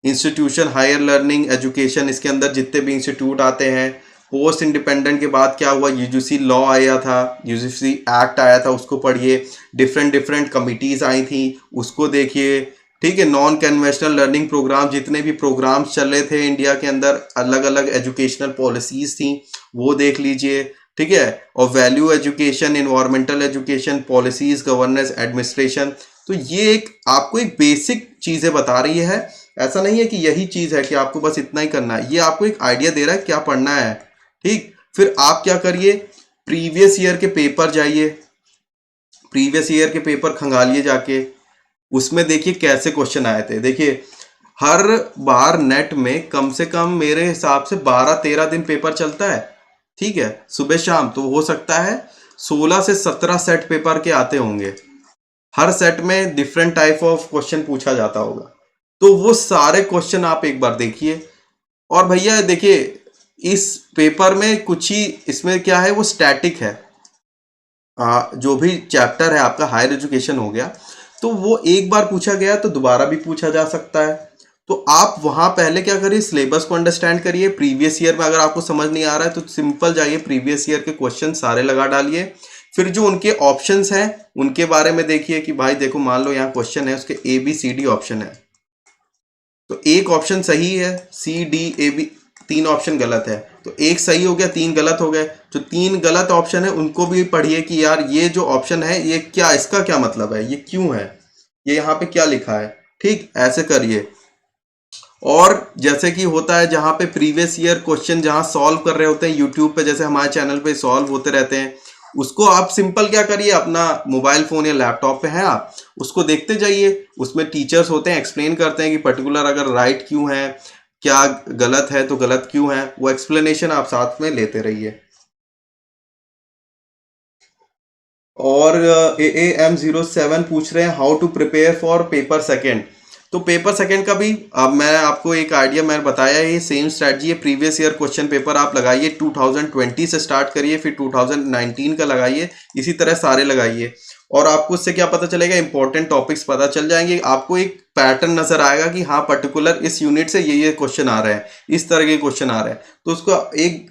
[SPEAKER 1] इंस्टीट्यूशन हायर लर्निंग एजुकेशन, इसके अंदर जितने भी इंस्टीट्यूट आते हैं। पोस्ट इंडिपेंडेंट के बाद क्या हुआ, यूजीसी लॉ आया था, यूजीसी एक्ट आया था, उसको पढ़िए। डिफरेंट डिफरेंट कमिटीज आई थी, उसको देखिए। ठीक है, नॉन कन्वेंशनल लर्निंग प्रोग्राम, जितने भी प्रोग्राम्स चल रहे थे इंडिया के अंदर, अलग अलग एजुकेशनल पॉलिसीज थी, वो देख लीजिए। ठीक है, और value education, environmental education, policies, governance, administration. तो ये एक आपको एक बेसिक चीजें बता रही है। ऐसा नहीं है कि यही चीज है कि आपको बस इतना ही करना है, ये आपको एक आइडिया दे रहा है क्या पढ़ना है। ठीक, फिर आप क्या करिए, प्रीवियस ईयर के पेपर जाइए, प्रीवियस ईयर के पेपर खंगालिए जाके। उसमें देखिए कैसे क्वेश्चन आए थे। देखिए हर बार नेट में कम से कम मेरे हिसाब से 12-13 दिन पेपर चलता है। ठीक है, सुबह शाम, तो हो सकता है 16 से 17 सेट पेपर के आते होंगे। हर सेट में डिफरेंट टाइप ऑफ क्वेश्चन पूछा जाता होगा। तो वो सारे क्वेश्चन आप एक बार देखिए। और भैया देखिए, इस पेपर में कुछ ही, इसमें क्या है, वो स्टैटिक है। जो भी चैप्टर है आपका हायर एजुकेशन हो गया, तो वो एक बार पूछा गया तो दोबारा भी पूछा जा सकता है। तो आप वहां पहले क्या करिए, सिलेबस को अंडरस्टैंड करिए। प्रीवियस ईयर में अगर आपको समझ नहीं आ रहा है तो सिंपल जाइए, प्रीवियस ईयर के क्वेश्चन सारे लगा डालिए। फिर जो उनके ऑप्शंस हैं उनके बारे में देखिए कि भाई देखो, मान लो यहाँ क्वेश्चन है, उसके ABCD ऑप्शन है, तो एक ऑप्शन सही है, CDAB, 3 ऑप्शन गलत है, तो एक सही हो गया, 3 गलत हो गए। जो 3 गलत ऑप्शन है उनको भी पढ़िए कि यार ये जो ऑप्शन है ये क्या, इसका क्या मतलब है, ये क्यों है, ये यहाँ पे क्या लिखा है। ठीक, ऐसे करिए। और जैसे कि होता है जहाँ पे प्रीवियस ईयर क्वेश्चन जहाँ सॉल्व कर रहे होते हैं यूट्यूब पे, जैसे हमारे चैनल पे सॉल्व होते रहते हैं, उसको आप सिंपल क्या करिए, अपना मोबाइल फोन या लैपटॉप पे है आप, उसको देखते जाइए। उसमें टीचर्स होते हैं, एक्सप्लेन करते हैं कि पर्टिकुलर अगर राइट क्यों है, क्या गलत है तो गलत क्यों है, वो एक्सप्लेनेशन आप साथ में लेते रहिए। और AA M07 पूछ रहे हैं how to prepare for paper second. तो पेपर सेकेंड का भी अब मैं आपको एक आइडिया मैंने बताया है, ये सेम स्ट्रैटेजी है। प्रीवियस ईयर क्वेश्चन पेपर आप लगाइए, 2020 से स्टार्ट करिए, फिर 2019 का लगाइए, इसी तरह सारे लगाइए। और आपको उससे क्या पता चलेगा, इंपॉर्टेंट टॉपिक्स पता चल जाएंगे, आपको एक पैटर्न नजर आएगा कि हाँ पर्टिकुलर इस यूनिट से ये क्वेश्चन आ रहे हैं, इस तरह के क्वेश्चन आ रहे हैं। तो उसको एक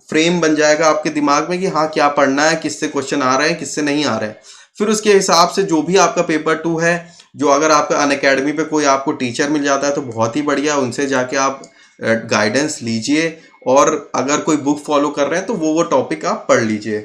[SPEAKER 1] फ्रेम बन जाएगा आपके दिमाग में कि हाँ क्या पढ़ना है, किससे क्वेश्चन आ रहे हैं, किससे नहीं आ रहे हैं। फिर उसके हिसाब से जो भी आपका पेपर 2 है, जो अगर आपका अनअकैडमी पे कोई आपको टीचर मिल जाता है तो बहुत ही बढ़िया, उनसे जाके आप गाइडेंस लीजिए। और अगर कोई बुक फॉलो कर रहे हैं तो वो टॉपिक आप पढ़ लीजिए।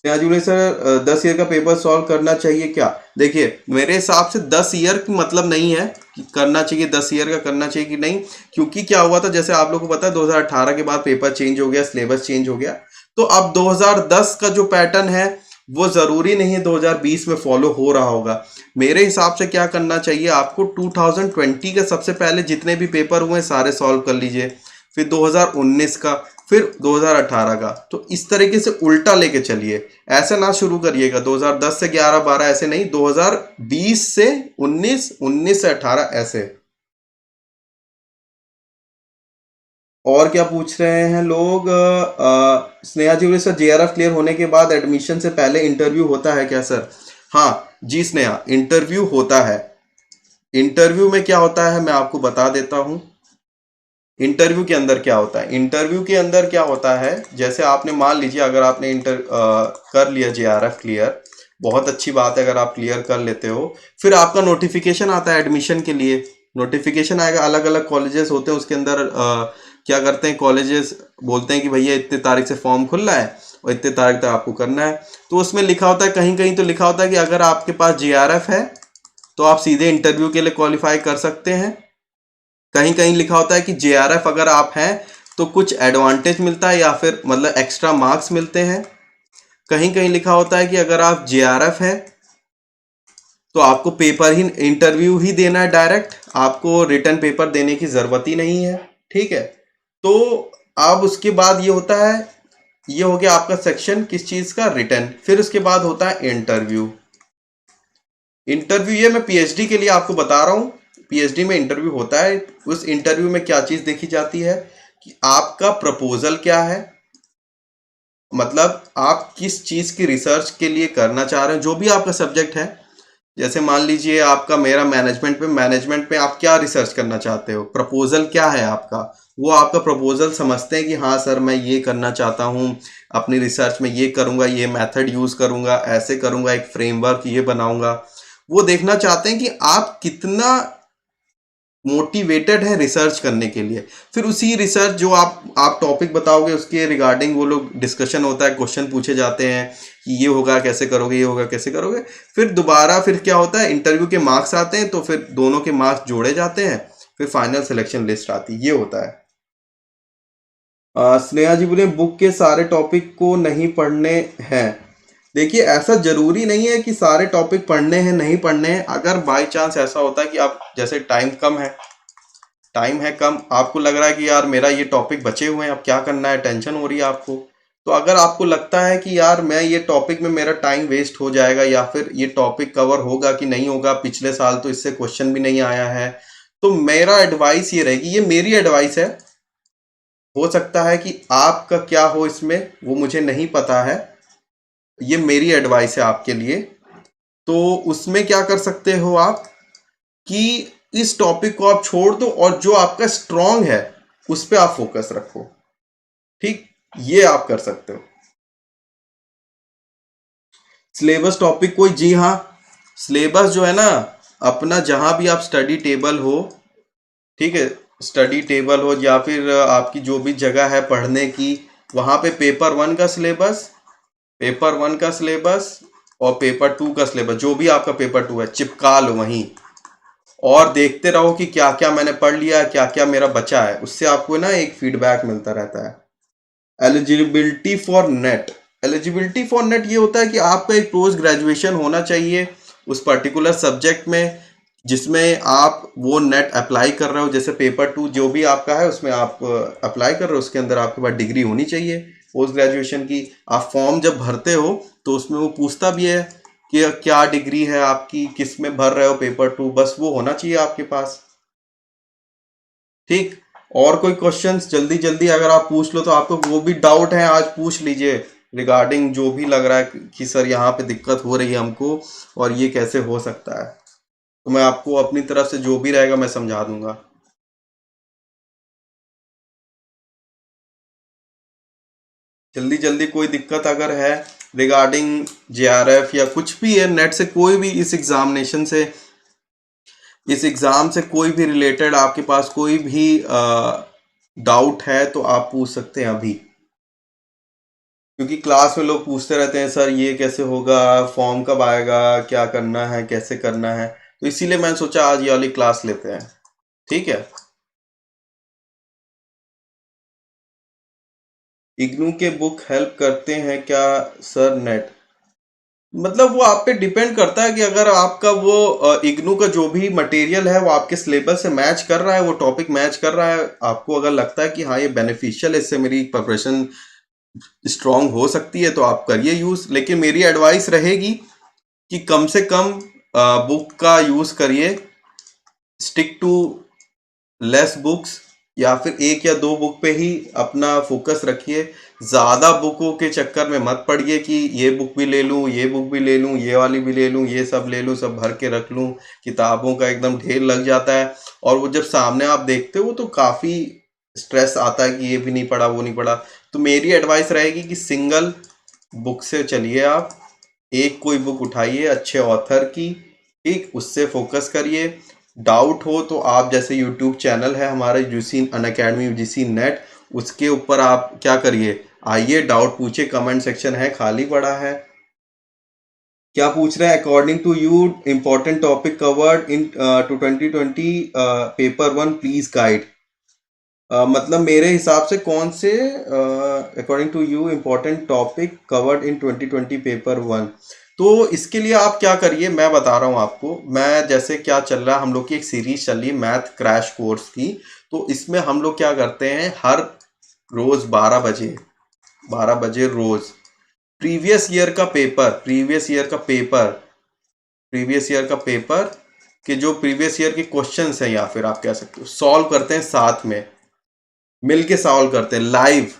[SPEAKER 1] राजू ने सर 10 ईयर का पेपर सॉल्व करना चाहिए क्या? देखिए मेरे हिसाब से 10 ईयर की मतलब नहीं है कि करना चाहिए, 10 ईयर का करना चाहिए कि नहीं। क्योंकि क्या हुआ था, जैसे आप लोगों को पता है 2018 के बाद पेपर चेंज हो गया, सिलेबस चेंज हो गया। तो अब 2010 का जो पैटर्न है वो जरूरी नहीं है 2020 में फॉलो हो रहा होगा। मेरे हिसाब से क्या करना चाहिए आपको, 2020 के सबसे पहले जितने भी पेपर हुए सारे सॉल्व कर लीजिए, फिर 2019 का, फिर 2018 का। तो इस तरीके से उल्टा लेके चलिए, ऐसे ना शुरू करिएगा 2010 से 11 12 ऐसे नहीं, 2020 से 19, 19 से 18 ऐसे। और क्या पूछ रहे हैं लोग, स्नेहा जी बोले सर JRF क्लियर होने के बाद एडमिशन से पहले इंटरव्यू होता है क्या सर? हाँ जी स्नेहा, इंटरव्यू होता है। इंटरव्यू में क्या होता है मैं आपको बता देता हूं। इंटरव्यू के अंदर क्या होता है, इंटरव्यू के अंदर क्या होता है, जैसे आपने मान लीजिए अगर आपने कर लिया JRF क्लियर, बहुत अच्छी बात है अगर आप क्लियर कर लेते हो। फिर आपका नोटिफिकेशन आता है एडमिशन के लिए, नोटिफिकेशन आएगा, अलग अलग कॉलेजेस होते हैं उसके अंदर। क्या करते हैं कॉलेजेस, बोलते हैं कि भैया इतने तारीख से फॉर्म खुल रहा है और इतने तारीख तक आपको करना है। तो उसमें लिखा होता है, कहीं कहीं तो लिखा होता है कि अगर आपके पास JRF है तो आप सीधे इंटरव्यू के लिए क्वालिफाई कर सकते हैं। कहीं कहीं लिखा होता है कि JRF अगर आप हैं तो कुछ एडवांटेज मिलता है या फिर मतलब एक्स्ट्रा मार्क्स मिलते हैं। कहीं कहीं लिखा होता है कि अगर आप JRF है तो आपको पेपर ही, इंटरव्यू ही देना है डायरेक्ट, आपको रिटर्न पेपर देने की ज़रूरत ही नहीं है। ठीक है, तो अब उसके बाद ये होता है, ये हो गया आपका सेक्शन किस चीज़ का, रिटर्न। फिर उसके बाद होता है इंटरव्यू। इंटरव्यू ये मैं पीएचडी के लिए आपको बता रहा हूँ। पीएचडी में इंटरव्यू होता है। उस इंटरव्यू में क्या चीज देखी जाती है कि आपका प्रपोजल क्या है, मतलब आप किस चीज की रिसर्च के लिए करना चाह रहे हैं, जो भी आपका सब्जेक्ट है। जैसे मान लीजिए आपका मेरा मैनेजमेंट में आप क्या रिसर्च करना चाहते हो, प्रपोजल क्या है आपका, वो आपका प्रपोजल समझते हैं कि हाँ सर मैं ये करना चाहता हूँ, अपनी रिसर्च में ये करूँगा, ये मेथड यूज़ करूँगा, ऐसे करूँगा, एक फ्रेमवर्क ये बनाऊँगा। वो देखना चाहते हैं कि आप कितना मोटिवेटेड है रिसर्च करने के लिए। फिर उसी रिसर्च जो आप टॉपिक बताओगे उसके रिगार्डिंग वो लोग डिस्कशन होता है, क्वेश्चन पूछे जाते हैं कि ये होगा कैसे करोगे, ये होगा कैसे करोगे। फिर दोबारा फिर क्या होता है, इंटरव्यू के मार्क्स आते हैं, तो फिर दोनों के मार्क्स जोड़े जाते हैं, फिर फाइनल सिलेक्शन लिस्ट आती है, ये होता है। स्नेहा जी बोले बुक के सारे टॉपिक को नहीं पढ़ने हैं। देखिए ऐसा जरूरी नहीं है कि सारे टॉपिक पढ़ने हैं, नहीं पढ़ने हैं। अगर बाय चांस ऐसा होता है कि आप जैसे टाइम है कम, आपको लग रहा है कि यार मेरा ये टॉपिक बचे हुए हैं, अब क्या करना है, टेंशन हो रही है आपको। तो अगर आपको लगता है कि यार मैं ये टॉपिक में मेरा टाइम वेस्ट हो जाएगा, या फिर ये टॉपिक कवर होगा कि नहीं होगा, पिछले साल तो इससे क्वेश्चन भी नहीं आया है, तो मेरा एडवाइस ये रहेगी, ये मेरी एडवाइस है, हो सकता है कि आपका क्या हो इसमें वो मुझे नहीं पता है, ये मेरी एडवाइस है आपके लिए। तो उसमें क्या कर सकते हो आप कि इस टॉपिक को आप छोड़ दो और जो आपका स्ट्रांग है उस पर आप फोकस रखो। ठीक, ये आप कर सकते हो। सिलेबस टॉपिक कोई, जी हाँ, सिलेबस जो है ना अपना, जहां भी आप स्टडी टेबल हो, ठीक है, स्टडी टेबल हो या फिर आपकी जो भी जगह है पढ़ने की, वहां पे पेपर 1 का सिलेबस और पेपर 2 का सिलेबस, जो भी आपका पेपर 2 है चिपका लो वहीं, और देखते रहो कि क्या क्या मैंने पढ़ लिया, क्या क्या मेरा बचा है। उससे आपको ना एक फीडबैक मिलता रहता है। एलिजिबिलिटी फॉर नेट ये होता है कि आपका एक पोस्ट ग्रेजुएशन होना चाहिए उस पर्टिकुलर सब्जेक्ट में जिसमें आप वो नेट अप्लाई कर रहे हो। जैसे पेपर 2 जो भी आपका है उसमें आप अप्लाई कर रहे हो, उसके अंदर आपके पास डिग्री होनी चाहिए पोस्ट ग्रेजुएशन की। आप फॉर्म जब भरते हो तो उसमें वो पूछता भी है कि क्या डिग्री है आपकी, किस में भर रहे हो पेपर 2, बस वो होना चाहिए आपके पास। ठीक। और कोई क्वेश्चंस जल्दी जल्दी अगर आप पूछ लो, तो आपको वो भी डाउट है आज पूछ लीजिए, रिगार्डिंग जो भी लग रहा है कि सर यहाँ पे दिक्कत हो रही है हमको और ये कैसे हो सकता है, तो मैं आपको अपनी तरफ से जो भी रहेगा मैं समझा दूंगा। जल्दी जल्दी कोई दिक्कत अगर है रिगार्डिंग जेआरएफ या कुछ भी है नेट से, कोई भी इस एग्जाम से कोई भी रिलेटेड आपके पास कोई भी डाउट है तो आप पूछ सकते हैं अभी। क्योंकि क्लास में लोग पूछते रहते हैं सर ये कैसे होगा, फॉर्म कब आएगा, क्या करना है, कैसे करना है, तो इसीलिए मैंने सोचा आज ये वाली क्लास लेते हैं। ठीक है। इग्नू के बुक हेल्प करते हैं क्या सर नेट, मतलब वो आप पे डिपेंड करता है कि अगर आपका वो इग्नू का जो भी मटेरियल है वो आपके सिलेबस से मैच कर रहा है, वो टॉपिक मैच कर रहा है, आपको अगर लगता है कि हाँ ये बेनिफिशियल है, इससे मेरी प्रिपरेशन स्ट्रांग हो सकती है, तो आप करिए यूज। लेकिन मेरी एडवाइस रहेगी कि कम से कम बुक का यूज करिए, स्टिक टू लेस बुक्स, या फिर 1 या 2 बुक पे ही अपना फोकस रखिए। ज़्यादा बुकों के चक्कर में मत पड़िए कि ये बुक भी ले लूँ, ये बुक भी ले लूँ, ये वाली भी ले लूँ, ये सब ले लूँ, सब भर के रख लूँ। किताबों का एकदम ढेर लग जाता है और वो जब सामने आप देखते हो तो काफ़ी स्ट्रेस आता है कि ये भी नहीं पढ़ा, वो नहीं पढ़ा। तो मेरी एडवाइस रहेगी कि सिंगल बुक से चलिए आप, एक कोई बुक उठाइए अच्छे ऑथर की, ठीक, उससे फोकस करिए। डाउट हो तो आप जैसे यूट्यूब चैनल है हमारा यूजीसी अनअकैडमी यूजीसी नेट, उसके ऊपर आप क्या करिए, आइए डाउट पूछिए, कमेंट सेक्शन है खाली पड़ा है। क्या पूछ रहे हैं, according to you important topic covered in two 2020 paper 1 please guide. मतलब मेरे हिसाब से कौन से according to you important topic covered in 2020 paper 1, तो इसके लिए आप क्या करिए मैं बता रहा हूँ आपको। मैं जैसे क्या चल रहा है, हम लोग की एक सीरीज चल रही है मैथ क्रैश कोर्स की, तो इसमें हम लोग क्या करते हैं, हर रोज 12 बजे रोज प्रीवियस ईयर का पेपर प्रीवियस ईयर का पेपर कि जो प्रीवियस ईयर के क्वेश्चंस हैं, या फिर आप कह सकते हो सॉल्व करते हैं, साथ में मिलके सॉल्व करते हैं, लाइव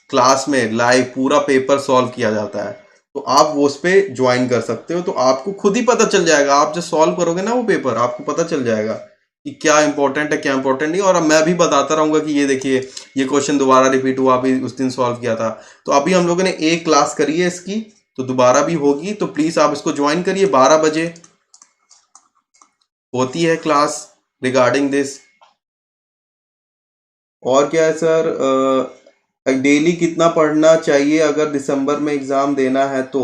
[SPEAKER 1] क्लास में लाइव पूरा पेपर सॉल्व किया जाता है। तो आप वो उस पे ज्वाइन कर सकते हो, तो आपको खुद ही पता चल जाएगा। आप जब सॉल्व करोगे ना वो पेपर, आपको पता चल जाएगा कि क्या इंपॉर्टेंट है क्या इंपॉर्टेंट नहीं। और अब मैं भी बताता रहूंगा कि ये देखिए ये क्वेश्चन दोबारा रिपीट हुआ, अभी उस दिन सॉल्व किया था। तो अभी हम लोगों ने एक क्लास करी है इसकी, तो दोबारा भी होगी, तो प्लीज आप इसको ज्वाइन करिए। 12 बजे होती है क्लास रिगार्डिंग दिस। और क्या है सर, डेली कितना पढ़ना चाहिए अगर दिसंबर में एग्जाम देना है तो?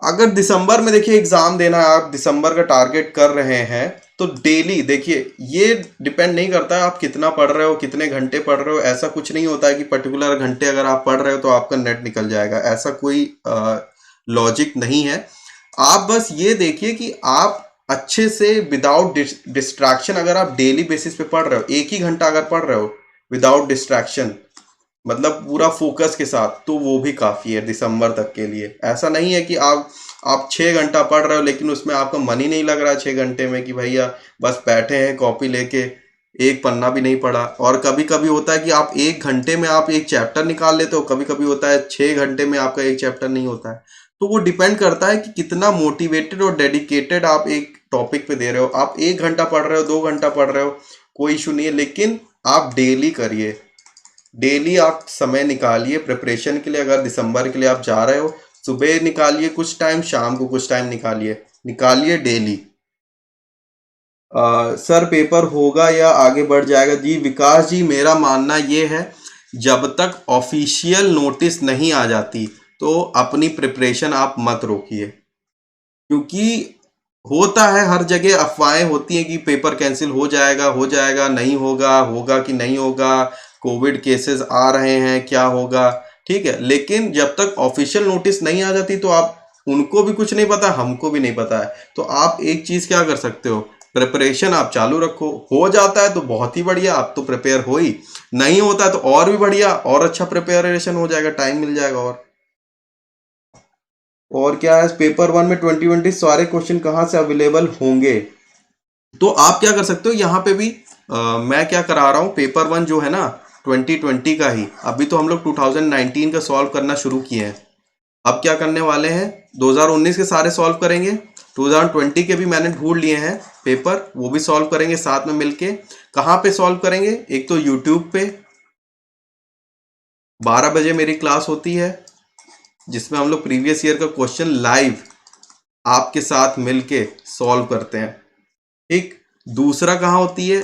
[SPEAKER 1] अगर दिसंबर में देखिए एग्जाम देना है, आप दिसंबर का टारगेट कर रहे हैं, तो डेली देखिए ये डिपेंड नहीं करता है आप कितना पढ़ रहे हो, कितने घंटे पढ़ रहे हो। ऐसा कुछ नहीं होता है कि पर्टिकुलर घंटे अगर आप पढ़ रहे हो तो आपका नेट निकल जाएगा, ऐसा कोई लॉजिक नहीं है। आप बस ये देखिए कि आप अच्छे से विदाउट डिस्ट्रैक्शन, अगर आप डेली बेसिस पे पढ़ रहे हो, एक ही घंटा अगर पढ़ रहे हो विदाउट डिस्ट्रैक्शन, मतलब पूरा फोकस के साथ, तो वो भी काफ़ी है दिसंबर तक के लिए। ऐसा नहीं है कि आप 6 घंटा पढ़ रहे हो लेकिन उसमें आपका मन ही नहीं लग रहा है 6 घंटे में, कि भैया बस बैठे हैं कॉपी लेके, एक पन्ना भी नहीं पढ़ा। और कभी कभी होता है कि आप 1 घंटे में आप एक चैप्टर निकाल लेते हो, कभी कभी होता है 6 घंटे में आपका एक चैप्टर नहीं होता है। तो वो डिपेंड करता है कि कितना मोटिवेटेड और डेडिकेटेड आप एक टॉपिक पे दे रहे हो। आप 1 घंटा पढ़ रहे हो, 2 घंटा पढ़ रहे हो, कोई इशू नहीं है, लेकिन आप डेली करिए। डेली आप समय निकालिए प्रिपरेशन के लिए। अगर दिसंबर के लिए आप जा रहे हो, सुबह निकालिए कुछ टाइम, शाम को कुछ टाइम निकालिए, निकालिए डेली। सर पेपर होगा या आगे बढ़ जाएगा? जी विकास जी, मेरा मानना ये है जब तक ऑफिशियल नोटिस नहीं आ जाती तो अपनी प्रिपरेशन आप मत रोकिए, क्योंकि होता है हर जगह अफवाहें होती हैं कि पेपर कैंसिल हो जाएगा, नहीं होगा, होगा कि नहीं होगा, कोविड केसेस आ रहे हैं, क्या होगा। ठीक है, लेकिन जब तक ऑफिशियल नोटिस नहीं आ जाती तो आप, उनको भी कुछ नहीं पता, हमको भी नहीं पता है, तो आप एक चीज क्या कर सकते हो, प्रिपरेशन आप चालू रखो। हो जाता है तो बहुत ही बढ़िया, आप तो प्रिपेयर हो ही, नहीं होता है तो और भी बढ़िया, और अच्छा प्रिपरेशन हो जाएगा, टाइम मिल जाएगा। और क्या है, पेपर 1 में 2020 सारे क्वेश्चन कहाँ से अवेलेबल होंगे? तो आप क्या कर सकते हो यहाँ पे भी, मैं क्या करा रहा हूँ, पेपर 1 जो है ना 2020 का ही, अभी तो हम लोग 2019 का सॉल्व करना शुरू किए हैं। अब क्या करने वाले हैं, 2019 के सारे सॉल्व करेंगे, 2020 के भी मैंने ढूंढ लिए हैं पेपर, वो भी सॉल्व करेंगे साथ में मिलके। कहाँ पे सॉल्व करेंगे, एक तो यूट्यूब पे 12 बजे मेरी क्लास होती है, जिसमें हम लोग प्रीवियस ईयर का क्वेश्चन लाइव आपके साथ मिलके सॉल्व करते हैं। ठीक, दूसरा कहाँ होती है,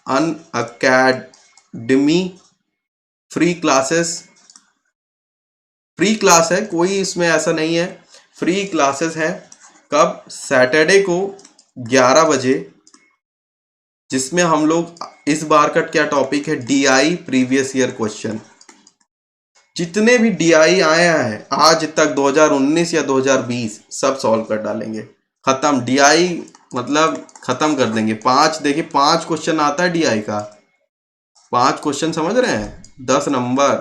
[SPEAKER 1] Unacademy free classes, free class है, कोई इसमें ऐसा नहीं है, फ्री क्लासेस है। कब, सैटरडे को 11 बजे, जिसमें हम लोग, इस बार का क्या टॉपिक है, डीआई प्रीवियस ईयर क्वेश्चन। जितने भी डीआई आए हैं आज तक 2019 या 2020 सब सॉल्व कर डालेंगे, खत्म डीआई, मतलब खत्म कर देंगे। 5 देखिए 5 क्वेश्चन आता है डीआई का, 5 क्वेश्चन समझ रहे हैं, 10 नंबर,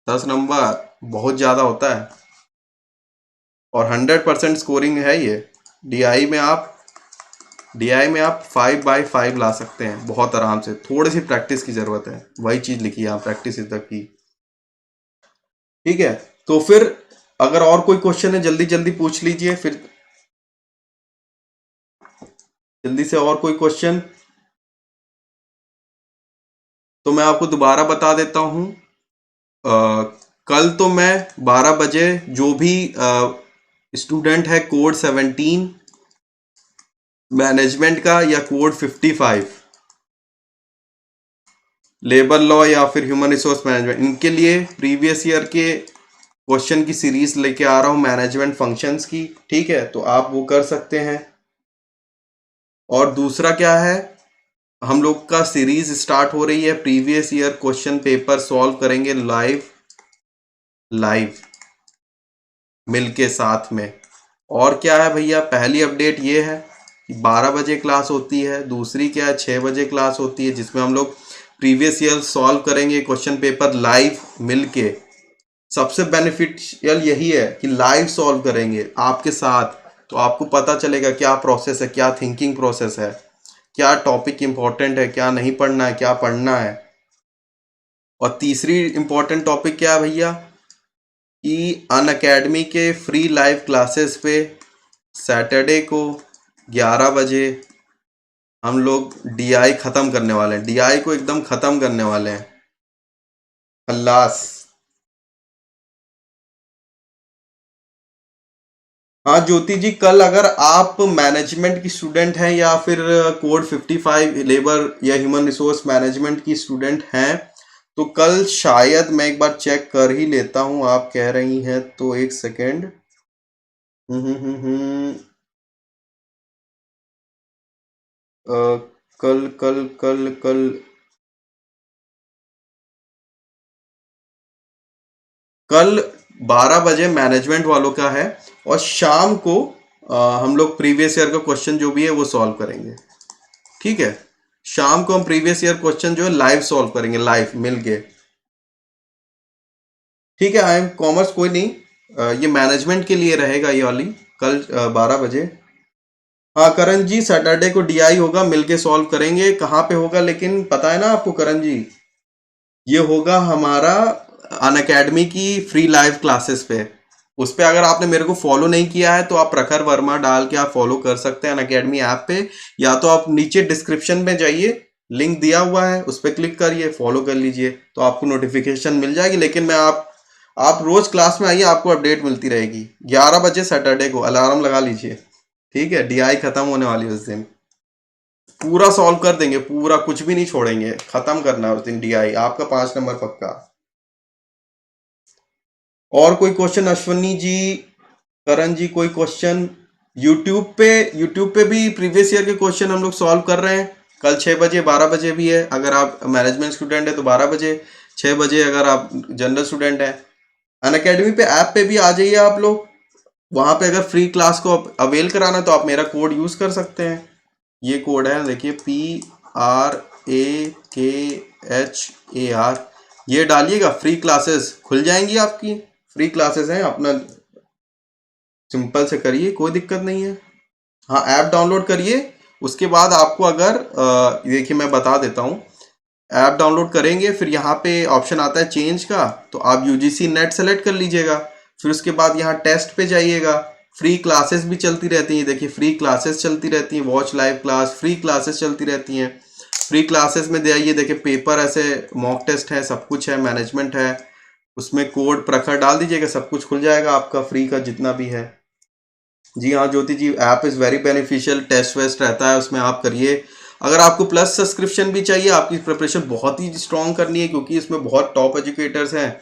[SPEAKER 1] 10 नंबर बहुत ज्यादा होता है, और 100% स्कोरिंग है ये। डीआई में आप डीआई में आप 5/5 ला सकते हैं बहुत आराम से, थोड़ी सी प्रैक्टिस की जरूरत है, वही चीज लिखी है यहाँ, प्रैक्टिस इज द की। ठीक है, तो फिर अगर और कोई क्वेश्चन है जल्दी जल्दी पूछ लीजिए, फिर जल्दी से और कोई क्वेश्चन, तो मैं आपको दोबारा बता देता हूं। कल तो मैं 12 बजे, जो भी स्टूडेंट है कोड 17 मैनेजमेंट का, या कोड 55 लेबर लॉ, या फिर ह्यूमन रिसोर्स मैनेजमेंट, इनके लिए प्रीवियस ईयर के क्वेश्चन की सीरीज लेके आ रहा हूं, मैनेजमेंट फंक्शंस की। ठीक है, तो आप वो कर सकते हैं। और दूसरा क्या है, हम लोग का सीरीज स्टार्ट हो रही है, previous year question paper solve करेंगे लाइव, लाइव मिलके साथ में। और क्या है भैया, पहली अपडेट ये है कि 12 बजे क्लास होती है, दूसरी क्या है, 6 बजे क्लास होती है, जिसमें हम लोग प्रीवियस ईयर सॉल्व करेंगे क्वेश्चन पेपर लाइव मिलके। सबसे बेनिफिशियल यही है कि लाइव सॉल्व करेंगे आपके साथ, तो आपको पता चलेगा क्या प्रोसेस है, क्या थिंकिंग प्रोसेस है, क्या टॉपिक इंपॉर्टेंट है, क्या नहीं पढ़ना है, क्या पढ़ना है। और तीसरी इंपॉर्टेंट टॉपिक क्या है भैया, कि अन अकेडमी के फ्री लाइव क्लासेस पे सैटरडे को 11 बजे हम लोग डीआई ख़त्म करने वाले हैं, डीआई को एकदम ख़त्म करने वाले हैं, खल्लास। हाँ ज्योति जी, कल अगर आप मैनेजमेंट की स्टूडेंट हैं या फिर कोड 55 लेबर या ह्यूमन रिसोर्स मैनेजमेंट की स्टूडेंट हैं, तो कल शायद मैं एक बार चेक कर ही लेता हूँ। आप कह रही हैं तो एक सेकेंड। हम्म। अ, कल कल कल कल कल 12 बजे मैनेजमेंट वालों का है, और शाम को हम लोग प्रीवियस ईयर का क्वेश्चन जो भी है वो सॉल्व करेंगे। ठीक है, शाम को हम प्रीवियस ईयर क्वेश्चन जो है लाइव सॉल्व करेंगे, लाइव मिल के। ठीक है, आई एम कॉमर्स, कोई नहीं। ये मैनेजमेंट के लिए रहेगा ये वाली, कल 12 बजे। हाँ करण जी, सैटरडे को डीआई होगा, मिलके सॉल्व करेंगे। कहाँ पे होगा लेकिन पता है ना आपको करण जी? ये होगा हमारा अन अकेडमी की फ्री लाइव क्लासेस पे। उस पे अगर आपने मेरे को फॉलो नहीं किया है तो आप प्रखर वर्मा डाल के आप फॉलो कर सकते हैं अन अकेडमी ऐप पे, या तो आप नीचे डिस्क्रिप्शन में जाइए, लिंक दिया हुआ है, उस पर क्लिक करिए, फॉलो कर लीजिए, तो आपको नोटिफिकेशन मिल जाएगी। लेकिन मैं आप रोज क्लास में आइए, आपको अपडेट मिलती रहेगी। 11 बजे सैटरडे को अलार्म लगा लीजिए। ठीक है, डीआई खत्म होने वाली है उस दिन, पूरा सॉल्व कर देंगे, पूरा कुछ भी नहीं छोड़ेंगे, खत्म करना है उस दिन डीआई आपका 5 नंबर पक्का। और कोई क्वेश्चन अश्वनी जी, करण जी, कोई क्वेश्चन? यूट्यूब पे भी प्रीवियस ईयर के क्वेश्चन हम लोग सॉल्व कर रहे हैं, कल 6 बजे, 12 बजे भी है। अगर आप मैनेजमेंट स्टूडेंट है तो 12 बजे, 6 बजे अगर आप जनरल स्टूडेंट है। अन अकेडमी पे ऐप पे भी आ जाइए आप लोग, वहां पे अगर फ्री क्लास को अवेल कराना तो आप मेरा कोड यूज कर सकते हैं। ये कोड है, देखिए, PRAKHAR, ये डालिएगा, फ्री क्लासेस खुल जाएंगी आपकी। फ्री क्लासेस हैं, अपना सिंपल से करिए, कोई दिक्कत नहीं है। हाँ ऐप डाउनलोड करिए, उसके बाद आपको अगर देखिए मैं बता देता हूँ। ऐप डाउनलोड करेंगे, फिर यहाँ पे ऑप्शन आता है चेंज का, तो आप यूजीसी नेट सेलेक्ट कर लीजिएगा। फिर उसके बाद यहाँ टेस्ट पे जाइएगा। फ्री क्लासेस भी चलती रहती हैं, देखिए फ्री क्लासेस चलती रहती हैं, watch live class, free classes चलती रहती हैं। फ्री क्लासेस में जाइए, देखिए पेपर ऐसे, मॉक टेस्ट है, सब कुछ है, मैनेजमेंट है, उसमें कोड प्रखर डाल दीजिएगा, सब कुछ खुल जाएगा आपका फ्री का जितना भी है। जी हाँ Jyoti ji, app is very beneficial, test वेस्ट रहता है उसमें, आप करिए। अगर आपको प्लस सब्सक्रिप्शन भी चाहिए, आपकी प्रिपरेशन बहुत ही स्ट्रॉन्ग करनी है क्योंकि इसमें बहुत टॉप एजुकेटर्स हैं,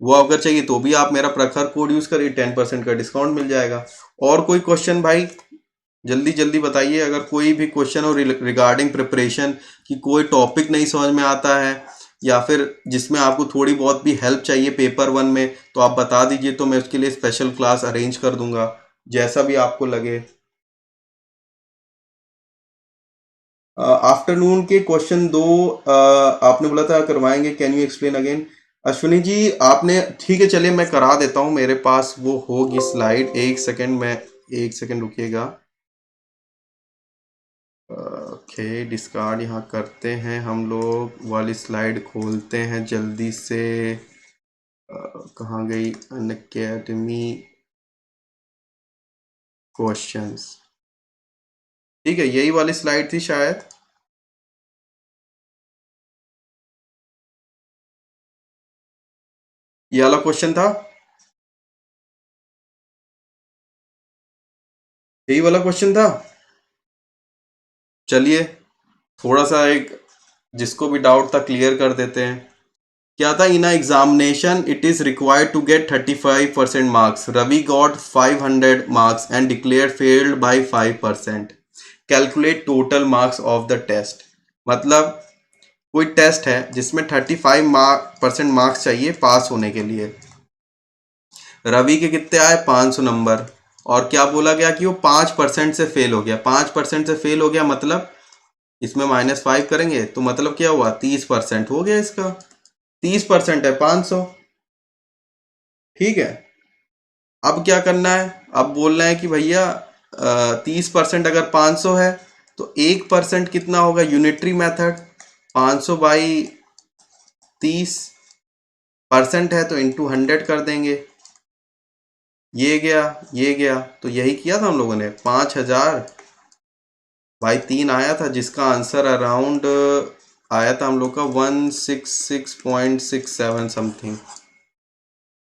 [SPEAKER 1] वो अगर चाहिए तो भी आप मेरा प्रखर कोड यूज़ करिए, 10% का डिस्काउंट मिल जाएगा। और कोई क्वेश्चन भाई, जल्दी जल्दी बताइए। अगर कोई भी क्वेश्चन हो रिगार्डिंग प्रिपरेशन, कि कोई टॉपिक नहीं समझ में आता है, या फिर जिसमें आपको थोड़ी बहुत भी हेल्प चाहिए पेपर 1 में, तो आप बता दीजिए, तो मैं उसके लिए स्पेशल क्लास अरेंज कर दूंगा, जैसा भी आपको लगे। आफ्टरनून के क्वेश्चन दो आपने बोला था करवाएंगे, can you explain again? Ashwini ji आपने, ठीक है चलिए मैं करा देता हूँ, मेरे पास वो होगी स्लाइड, एक सेकंड, मैं एक सेकंड रुकिएगा। ओके, डिस्कार्ड यहाँ करते हैं, हम लोग वाली स्लाइड खोलते हैं जल्दी से। कहाँ गई अनअकैडमी क्वेश्चंस? ठीक है, यही वाली स्लाइड थी शायद, ये वाला क्वेश्चन था, यही वाला क्वेश्चन था। चलिए थोड़ा सा एक, जिसको भी डाउट था क्लियर कर देते हैं। क्या था, in examination it is required to get 35% marks, Ravi got 500 marks and declare failed by 5%, calculate total marks of the test. मतलब कोई टेस्ट है जिसमें 35% मार्क्स चाहिए पास होने के लिए, रवि के कितने आए, 500 नंबर, और क्या बोला गया कि वो 5% से फेल हो गया। 5% से फेल हो गया मतलब इसमें -5 करेंगे तो मतलब क्या हुआ, 30% हो गया इसका, 30% है 500। ठीक है, अब क्या करना है, अब बोल रहे हैं कि भैया 30% अगर 500 है तो 1% कितना होगा, यूनिटरी मेथड 500 बाई 30% है तो इंटू 100 कर देंगे। ये गया, ये गया, तो यही किया था हम लोगों ने। 5000 बाई 3 आया था, जिसका आंसर अराउंड आया था हम लोग का 166.67 समथिंग।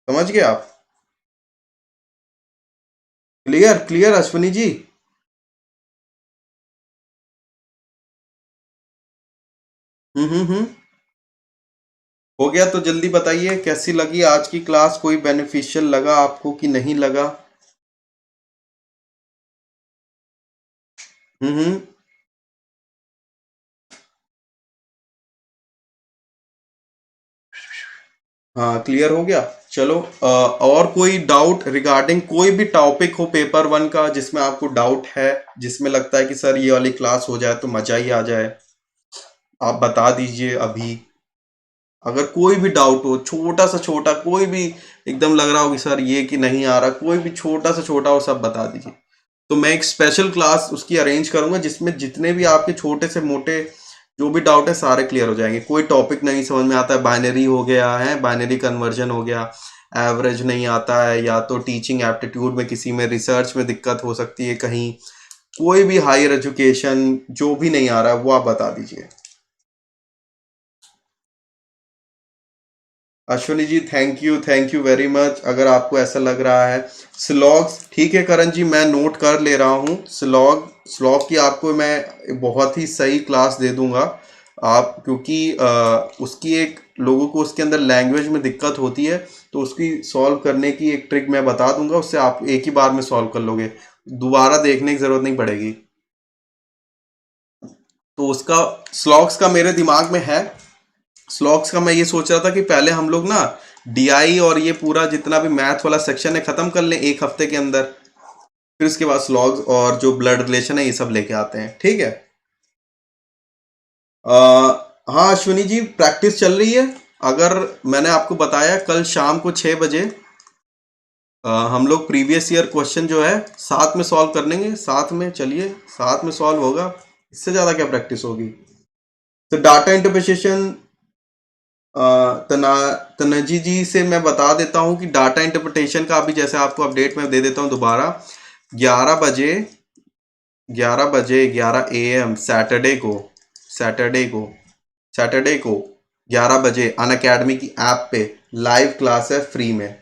[SPEAKER 1] समझ गए आप? Clear clear Ashwini ji? हम्म। हो गया तो जल्दी बताइए कैसी लगी आज की क्लास, कोई बेनिफिशियल लगा आपको कि नहीं लगा? हम्म। हाँ क्लियर हो गया। चलो और कोई डाउट रिगार्डिंग कोई भी टॉपिक हो पेपर वन का, जिसमें आपको डाउट है, जिसमें लगता है कि सर ये वाली क्लास हो जाए तो मजा ही आ जाए, आप बता दीजिए अभी। अगर कोई भी डाउट हो, छोटा से छोटा कोई भी, एकदम लग रहा हो कि सर ये कि नहीं आ रहा, कोई भी छोटा से छोटा हो, सब बता दीजिए। तो मैं एक स्पेशल क्लास उसकी अरेंज करूंगा, जिसमें जितने भी आपके छोटे से मोटे जो भी डाउट है सारे क्लियर हो जाएंगे। कोई टॉपिक नहीं समझ में आता है, बाइनरी हो गया है, बाइनरी कन्वर्जन हो गया, एवरेज नहीं आता है, या तो टीचिंग एप्टीट्यूड में किसी में रिसर्च में दिक्कत हो सकती है कहीं, कोई भी हायर एजुकेशन जो भी नहीं आ रहा है वो आप बता दीजिए। Ashwini ji thank you very much. अगर आपको ऐसा लग रहा है स्लॉग्स, ठीक है करण जी, मैं नोट कर ले रहा हूँ। स्लॉग स्लॉग की आपको मैं बहुत ही सही क्लास दे दूंगा आप, क्योंकि उसकी एक लोगों को उसके अंदर लैंग्वेज में दिक्कत होती है, तो उसकी सॉल्व करने की एक ट्रिक मैं बता दूंगा, उससे आप एक ही बार में सॉल्व कर लोगे, दोबारा देखने की जरूरत नहीं पड़ेगी। तो उसका स्लॉग्स का मेरे दिमाग में है। स्लॉग्स का मैं ये सोच रहा था कि पहले हम लोग ना डीआई और ये पूरा जितना भी मैथ वाला सेक्शन है खत्म कर लें एक हफ्ते के अंदर, फिर उसके बाद स्लॉग्स और जो ब्लड रिलेशन है ये सब लेके आते हैं, ठीक है? आ, हाँ अश्विनी जी, प्रैक्टिस चल रही है। अगर मैंने आपको बताया कल शाम को 6 बजे हम लोग प्रीवियस ईयर क्वेश्चन जो है साथ में सॉल्व कर लेंगे, साथ में चलिए, साथ में सॉल्व होगा, इससे ज़्यादा क्या प्रैक्टिस होगी। तो डाटा इंटरप्रिटेशन, तना तनजी जी से मैं बता देता हूं कि डाटा इंटरप्रिटेशन का अभी जैसे आपको अपडेट मैं दे देता हूं दोबारा। 11 बजे, 11 बजे 11 AM सैटरडे को सैटरडे को 11 बजे अन अकेडमी की ऐप पे लाइव क्लास है फ्री में,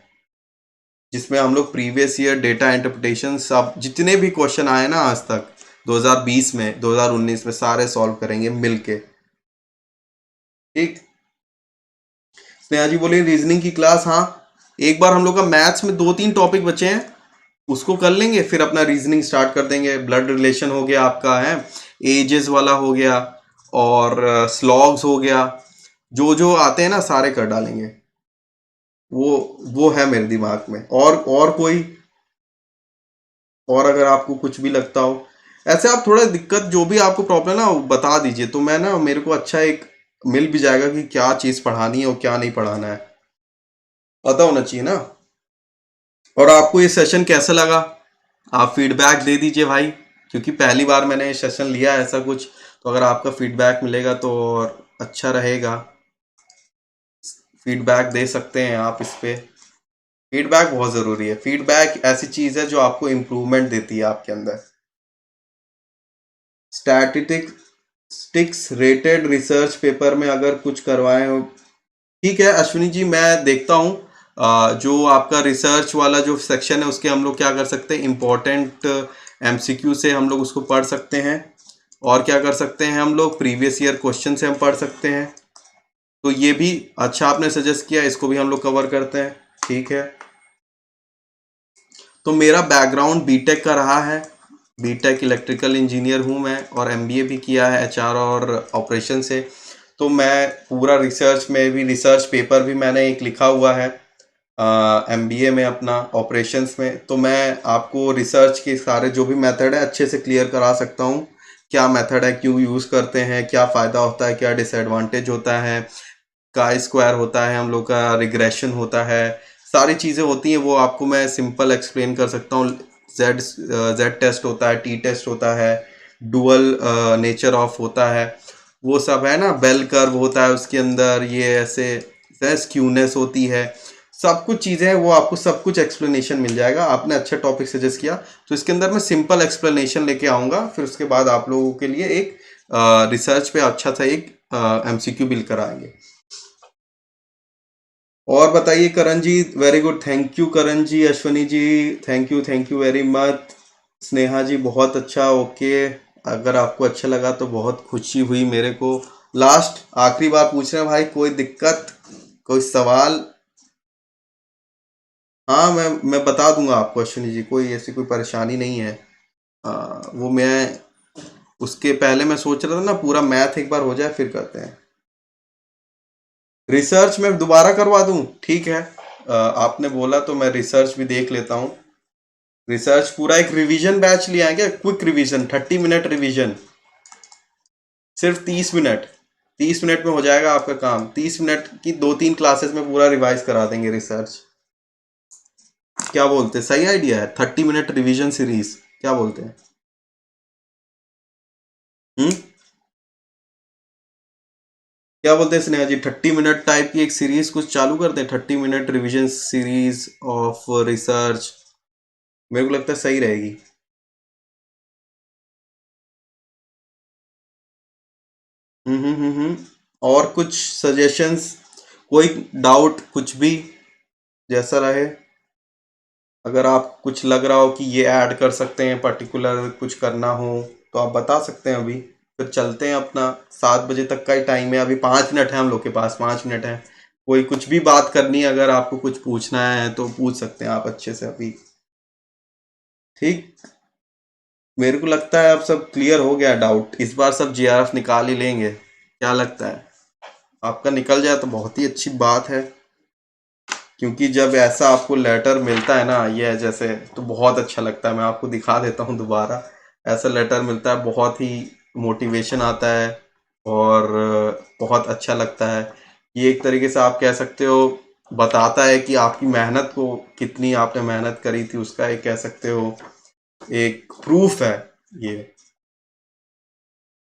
[SPEAKER 1] जिसमें हम लोग प्रीवियस ईयर डेटा इंटरप्रिटेशन सब जितने भी क्वेश्चन आए ना आज तक 2020 में 2019 में सारे सॉल्व करेंगे मिलके, ठीक? स्नेहा जी बोली रीजनिंग की क्लास, हाँ एक बार हम लोग का मैथ्स में 2-3 टॉपिक बचे हैं, उसको कर लेंगे, फिर अपना रीजनिंग स्टार्ट कर देंगे। ब्लड रिलेशन हो गया आपका, है एजेस वाला हो गया, और स्लॉग्स हो गया, जो जो आते हैं ना सारे कर डालेंगे। वो वो है मेरे दिमाग में। और कोई, और अगर आपको कुछ भी लगता हो ऐसे, आप थोड़ा दिक्कत जो भी आपको प्रॉब्लम है ना वो बता दीजिए, तो मैं ना मेरे को अच्छा एक मिल भी जाएगा कि क्या चीज़ पढ़ानी है और क्या नहीं पढ़ाना है, पता होना चाहिए ना। और आपको ये सेशन कैसा लगा, आप फीडबैक दे दीजिए भाई, क्योंकि पहली बार मैंने ये सेशन लिया है ऐसा कुछ, तो अगर आपका फीडबैक मिलेगा तो और अच्छा रहेगा। फीडबैक दे सकते हैं आप इस पे। फीडबैक बहुत ज़रूरी है, फीडबैक ऐसी चीज़ है जो आपको इम्प्रूवमेंट देती है आपके अंदर। स्टैटिस्टिक्स रेटेड रिसर्च पेपर में अगर कुछ करवाएं हो, ठीक है अश्विनी जी, मैं देखता हूँ। जो आपका रिसर्च वाला जो सेक्शन है उसके हम लोग क्या कर सकते हैं, इम्पोर्टेंट एमसीक्यू से हम लोग उसको पढ़ सकते हैं, और क्या कर सकते हैं हम लोग प्रीवियस ईयर क्वेश्चन से हम पढ़ सकते हैं। तो ये भी अच्छा आपने सजेस्ट किया, इसको भी हम लोग कवर करते हैं, ठीक है? तो मेरा बैकग्राउंड बीटेक का रहा है, बीटेक इलेक्ट्रिकल इंजीनियर हूँ मैं, और एमबीए भी किया है एचआर और ऑपरेशन से। तो मैं पूरा रिसर्च में भी, रिसर्च पेपर भी मैंने एक लिखा हुआ है एमबीए में अपना ऑपरेशंस में, तो मैं आपको रिसर्च के सारे जो भी मेथड है अच्छे से क्लियर करा सकता हूँ। क्या मेथड है, क्यों यूज़ करते हैं, क्या फ़ायदा होता है, क्या डिसएडवांटेज होता है, का स्क्वायर होता है हम लोग का, रिग्रेशन होता है, सारी चीज़ें होती हैं, वो आपको मैं सिंपल एक्सप्लेन कर सकता हूँ। जेड जेड टेस्ट होता है, टी टेस्ट होता है, डुअल नेचर ऑफ होता है, वो सब है ना, बेल कर्व होता है उसके अंदर, ये ऐसे स्क्यूनेस होती है, सब कुछ चीज़ें हैं, वो आपको सब कुछ एक्सप्लेनेशन मिल जाएगा। आपने अच्छा टॉपिक सजेस्ट किया, तो इसके अंदर मैं सिंपल एक्सप्लेनेशन लेके आऊँगा, फिर उसके बाद आप लोगों के लिए एक रिसर्च पे अच्छा सा एक एमसीक्यू बिल कराएंगे। और बताइए Karan ji. Very good, thank you Karan ji, Ashwani ji, thank you very much. Sneha ji बहुत अच्छा, ओके। अगर आपको अच्छा लगा तो बहुत खुशी हुई मेरे को। लास्ट आखिरी बार पूछ रहे हैं भाई, कोई दिक्कत, कोई सवाल? हाँ, मैं बता दूंगा आपको अश्विनी जी, कोई ऐसी कोई परेशानी नहीं है। वो मैं उसके पहले मैं सोच रहा था ना, पूरा मैथ एक बार हो जाए फिर करते हैं। रिसर्च मैं दोबारा करवा दूं, ठीक है। आपने बोला तो मैं रिसर्च भी देख लेता हूँ। रिसर्च पूरा एक रिवीजन बैच ले आएंगे, क्विक रिवीजन, 30 मिनट रिवीजन, सिर्फ 30 मिनट। 30 मिनट में हो जाएगा आपका काम, 30 मिनट की 2-3 क्लासेस में पूरा रिवाइज करा देंगे रिसर्च। क्या बोलते हैं, सही आइडिया है, 30 मिनट रिवीजन सीरीज, क्या बोलते हैं? हम्म, क्या बोलते हैं स्नेहा जी, 30 मिनट टाइप की एक सीरीज कुछ चालू करते हैं, 30 minute revision series of research, मेरे को लगता है सही रहेगी। और कुछ सजेशंस, कोई डाउट, कुछ भी, जैसा रहे। अगर आप कुछ लग रहा हो कि ये ऐड कर सकते हैं, पर्टिकुलर कुछ करना हो, तो आप बता सकते हैं अभी। फिर चलते हैं अपना, 7 बजे तक का ही टाइम है, अभी 5 मिनट है हम लोग के पास, 5 मिनट है। कोई कुछ भी बात करनी है, अगर आपको कुछ पूछना है तो पूछ सकते हैं आप अच्छे से अभी। ठीक, मेरे को लगता है अब सब क्लियर हो गया डाउट, इस बार सब जीआरएफ निकाल ही लेंगे, क्या लगता है? आपका निकल जाए तो बहुत ही अच्छी बात है, क्योंकि जब ऐसा आपको लेटर मिलता है ना, ये जैसे, तो बहुत अच्छा लगता है। मैं आपको दिखा देता हूँ दोबारा, ऐसा लेटर मिलता है, बहुत ही मोटिवेशन आता है, और बहुत अच्छा लगता है। ये एक तरीके से आप कह सकते हो, बताता है कि आपकी मेहनत को, कितनी आपने मेहनत करी थी, उसका एक कह सकते हो, एक प्रूफ है ये।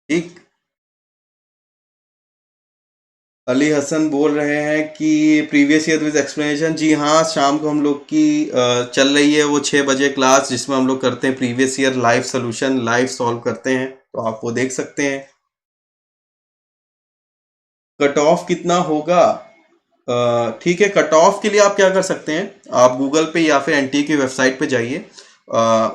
[SPEAKER 1] ठीक। अली हसन बोल रहे हैं कि प्रीवियस ईयर विद एक्सप्लेनेशन, जी हाँ, शाम को हम लोग की चल रही है वो 6 बजे क्लास, जिसमें हम लोग करते हैं previous year live solution, live solve करते हैं, तो आप वो देख सकते हैं। कट ऑफ कितना होगा? ठीक है, कट ऑफ के लिए आप क्या कर सकते हैं, आप गूगल पे या फिर एनटीए की वेबसाइट पे जाइए।